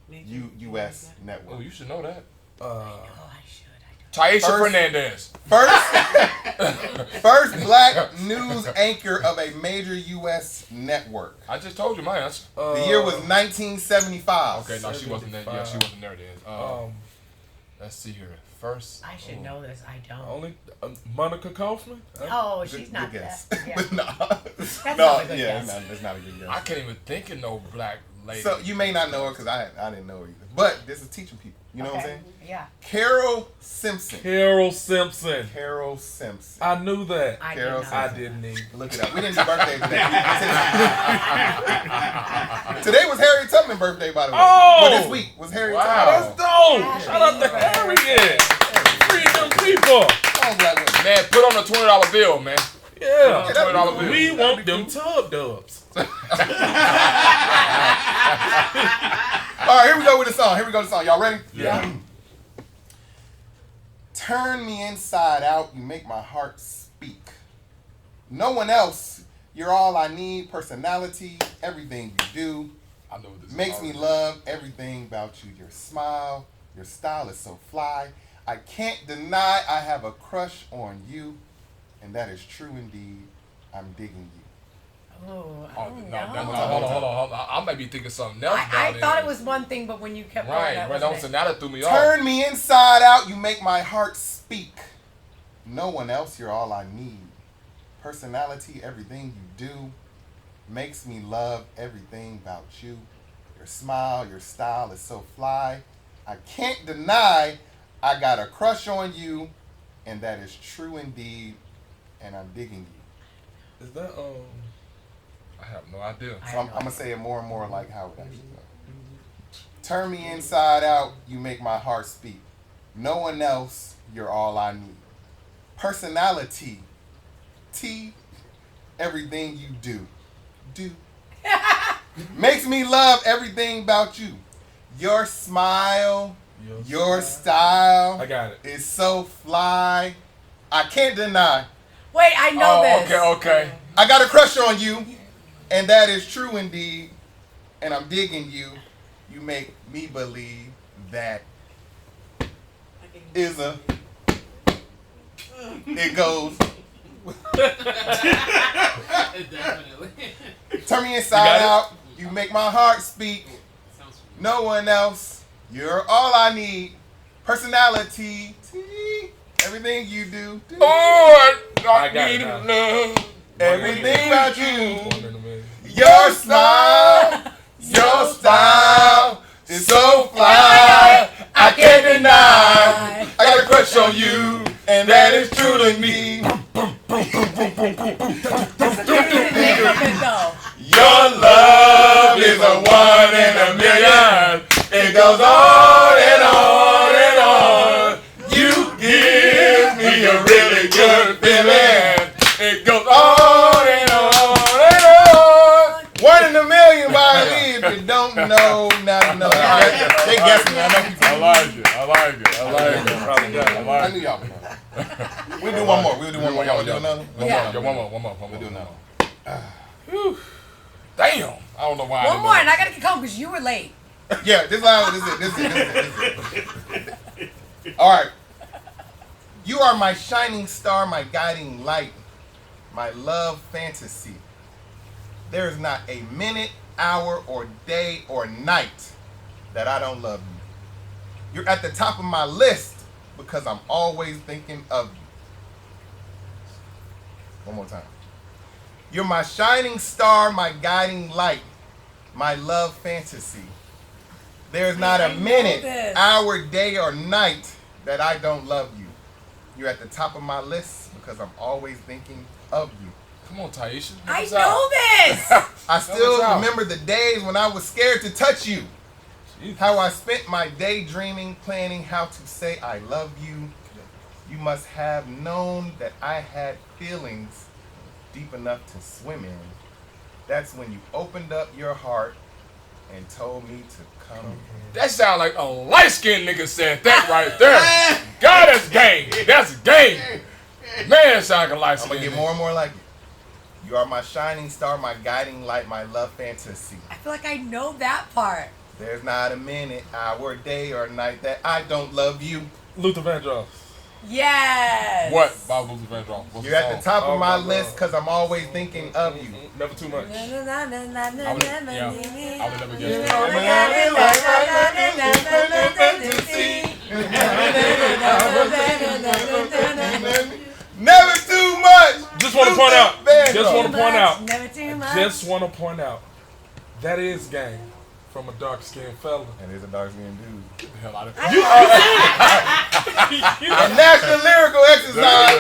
U.S. network. Oh, you should know that. Oh, I should. TYISHA First- Fernandez. First black news anchor of a major U.S. network. I just told you my answer. The year was 1975. Okay, no, she wasn't there. Yeah, she wasn't there then. Let's see here. First. I should know this. I don't. Only Monica Kaufman. Oh, she's Good not guess. that. Yeah. no, That's no, not a good yeah, guess. that's not a good guess. I can't even think of no black lady. So you may not know her because I didn't know her either. But this is teaching people. You know what I'm saying? Yeah. Carol Simpson. Carol Simpson. Carol Simpson. I knew that. I Carol did not. I didn't even. Look it up. We didn't do birthdays today. Today was Harriet Tubman's birthday, by the way. Oh! But this week was Harriet Wow. Tubman. That's dope. Shout out to Harriet. Free them people. All black women. Man, put on a $20 bill, man. Yeah. $20 bill. We want them tub dubs. All right, here we go with the song. Here we go with the song. Y'all ready? Yeah. Turn me inside out, you make my heart speak. No one else, you're all I need. Personality, everything you do. I know this. Makes me love everything about you. Your smile, your style is so fly. I can't deny I have a crush on you. And that is true indeed. I'm digging you. Oh, I Oh, don't no, know. hold on. I might be thinking something else. I down thought there. it was one thing, but when you kept going, Right. that Don't wasn't say it. now that threw me off. Turn me inside out, you make my heart speak. No one else, you're all I need. Personality, everything you do. Makes me love everything about you. Your smile, your style is so fly. I can't deny I got a crush on you, and that is true indeed, and I'm digging you. Is that I have no idea. So I'm going to say it more and more like how it actually goes. Turn me inside out, you make my heart speak. No one else, you're all I need. Personality, T, everything you do. Makes me love everything about you. Your smile, your style I got it. is so fly. I can't deny. Wait, I know this. Okay. I got a crush on you, and that is true indeed. And I'm digging you. You make me believe that is a. It goes. Definitely. Turn me inside out. You make my heart speak. Sounds No one else. You're all I need. Personality. Everything you do. Oh, I I got need it now. love. Everything about you. One in a minute. Your smile. Your style is so fly. I can't deny. I got a crush on you, and that is true to me. Your love is a 1 in a million. It goes on and on and on. You give me a really good feeling. It goes on and on and on. 1 in a million, Wiley. If you don't know, now you know. They guessing. I know people. I like it. I knew y'all would know. We'll do one more. Y'all want to do another? Yeah. One more. We'll do another. Damn. I don't know why. One more, and I gotta get home because you were late. Yeah, this is it. All right. You are my shining star, my guiding light, my love fantasy. There is not a minute, hour, or day, or night that I don't love you. You're at the top of my list because I'm always thinking of you. One more time. You're my shining star, my guiding light, my love fantasy. There's not a minute, hour, day, or night that I don't love you. You're at the top of my list because I'm always thinking of you. Come on, Taisha. I know this. I still out. remember the days when I was scared to touch you. How I spent my day dreaming, planning how to say I love you. You must have known that I had feelings deep enough to swim in. That's when you opened up your heart and told me to come in. That sound like a light-skinned nigga said that right there. God, that's game. That's game. Man, it sound like a I'm light-skinned gonna get nigga. more and more like it. You are my shining star, my guiding light, my love fantasy. I feel like I know that part. There's not a minute, hour, day, or night that I don't love you. Luther Vandross. Yes. What? Bob Luther Vandross. What's You're at the top Oh of my my list God. because I'm always thinking of you. Never too much. I would never guess Never too much. Just want to point out. Vandross. Just want to point out. Never too much. Just want to point out. That is game from a dark-skinned fella. And there's a dark skinned dude. the hell out of A national lyrical exercise.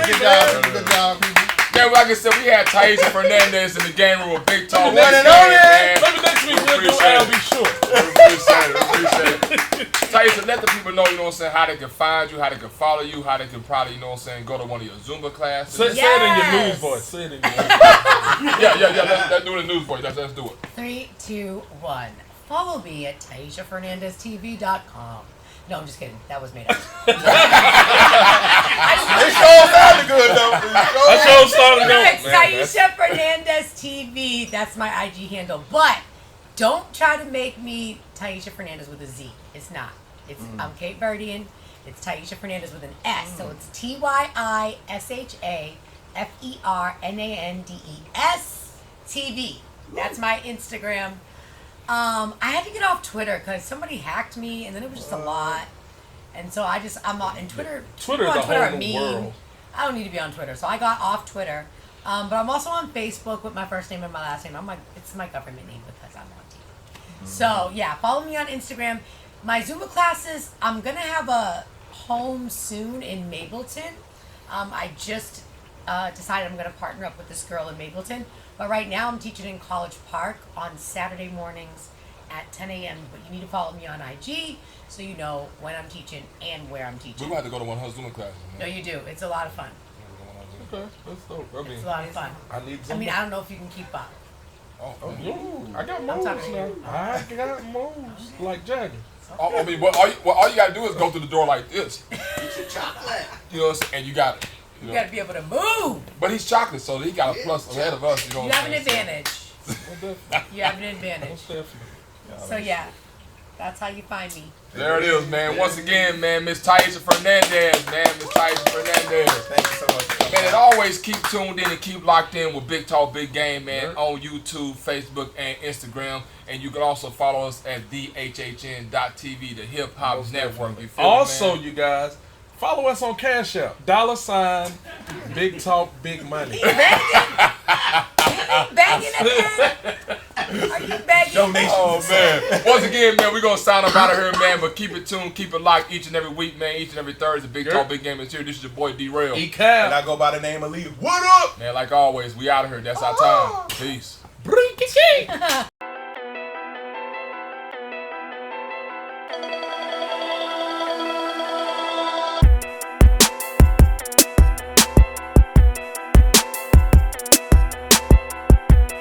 Good job, good job, people. Yeah, like I said, we had Taisha Fernandez in the game room with Big Talk. One and only. Maybe next week we'll do Appreciate Al it. Be Sure. Appreciate it. Taisha, let the people know, you know what I'm saying, how they can find you, how they can follow you, how they can probably, you know what I'm saying, go to one of your Zumba classes. Say it in your Yes. news voice. Say it in your news voice. Yeah. Let's do the news voice. Let's do it. 3, 2, 1. Follow me at TYISHAFernandezTV.com. No, I'm just kidding. That was made up. It sure sounded good though. That show started No, out, it's man. Taisha Fernandez TV. That's my IG handle. But don't try to make me Taisha Fernandez with a Z. It's not. It's I'm Cape Verdean. It's Taisha Fernandez with an S. So it's TYISHA FERNANDES TV. That's my Instagram. I had to get off Twitter because somebody hacked me, and then it was just a lot. And so I'm on and Twitter. Twitter is people a on Twitter whole are new mean. world. I don't need to be on Twitter, so I got off Twitter. But I'm also on Facebook with my first name and my last name. It's my government name because I'm on TV. So yeah, follow me on Instagram. My Zumba classes, I'm gonna have a home soon in Mableton. I just decided I'm gonna partner up with this girl in Mableton. But right now I'm teaching in College Park on Saturday mornings at 10 a.m. But you need to follow me on IG so you know when I'm teaching and where I'm We teaching. might have to go to one of her Zoom classes. No, you do. It's a lot of fun. Okay, that's dope. I mean, It's a lot of fun. I need I some. mean, I don't know if you can keep up. Oh, Ooh, I got I'm moves talking to now. you. I got moves like Jagger. I mean, all you gotta do is go through the door like this. Chocolate. You know what I'm saying? And you got it. You gotta be able to move. But he's chocolate, so he got a plus ahead of us. You know You what have I'm an saying? advantage. Most You have an definitely. advantage. Most definitely. So yeah, that's how you find me. There it is, man. Once again, man, Miss TYISHA Fernandez, man. Miss TYISHA Fernandez. Thank you so much. Man, and always keep tuned in and keep locked in with Big Talk Big Game, man, on YouTube, Facebook, and Instagram. And you can also follow us at thehhn.tv, the Hip Hop Network. You feel Also, me, man? you guys, follow us on Cash App. $ Big Talk Big Money. Begging again? Are you begging? Oh, man. Once again, man, we're going to sign up out of here, man. But keep it tuned, keep it locked each and every week, man. Each and every Thursday, Big Talk Big Game is here. This is your boy, D-Rail. And E-Cap. I go by the name of Lee. What up? Man, like always, we out of here. That's our time. Peace. Bring it.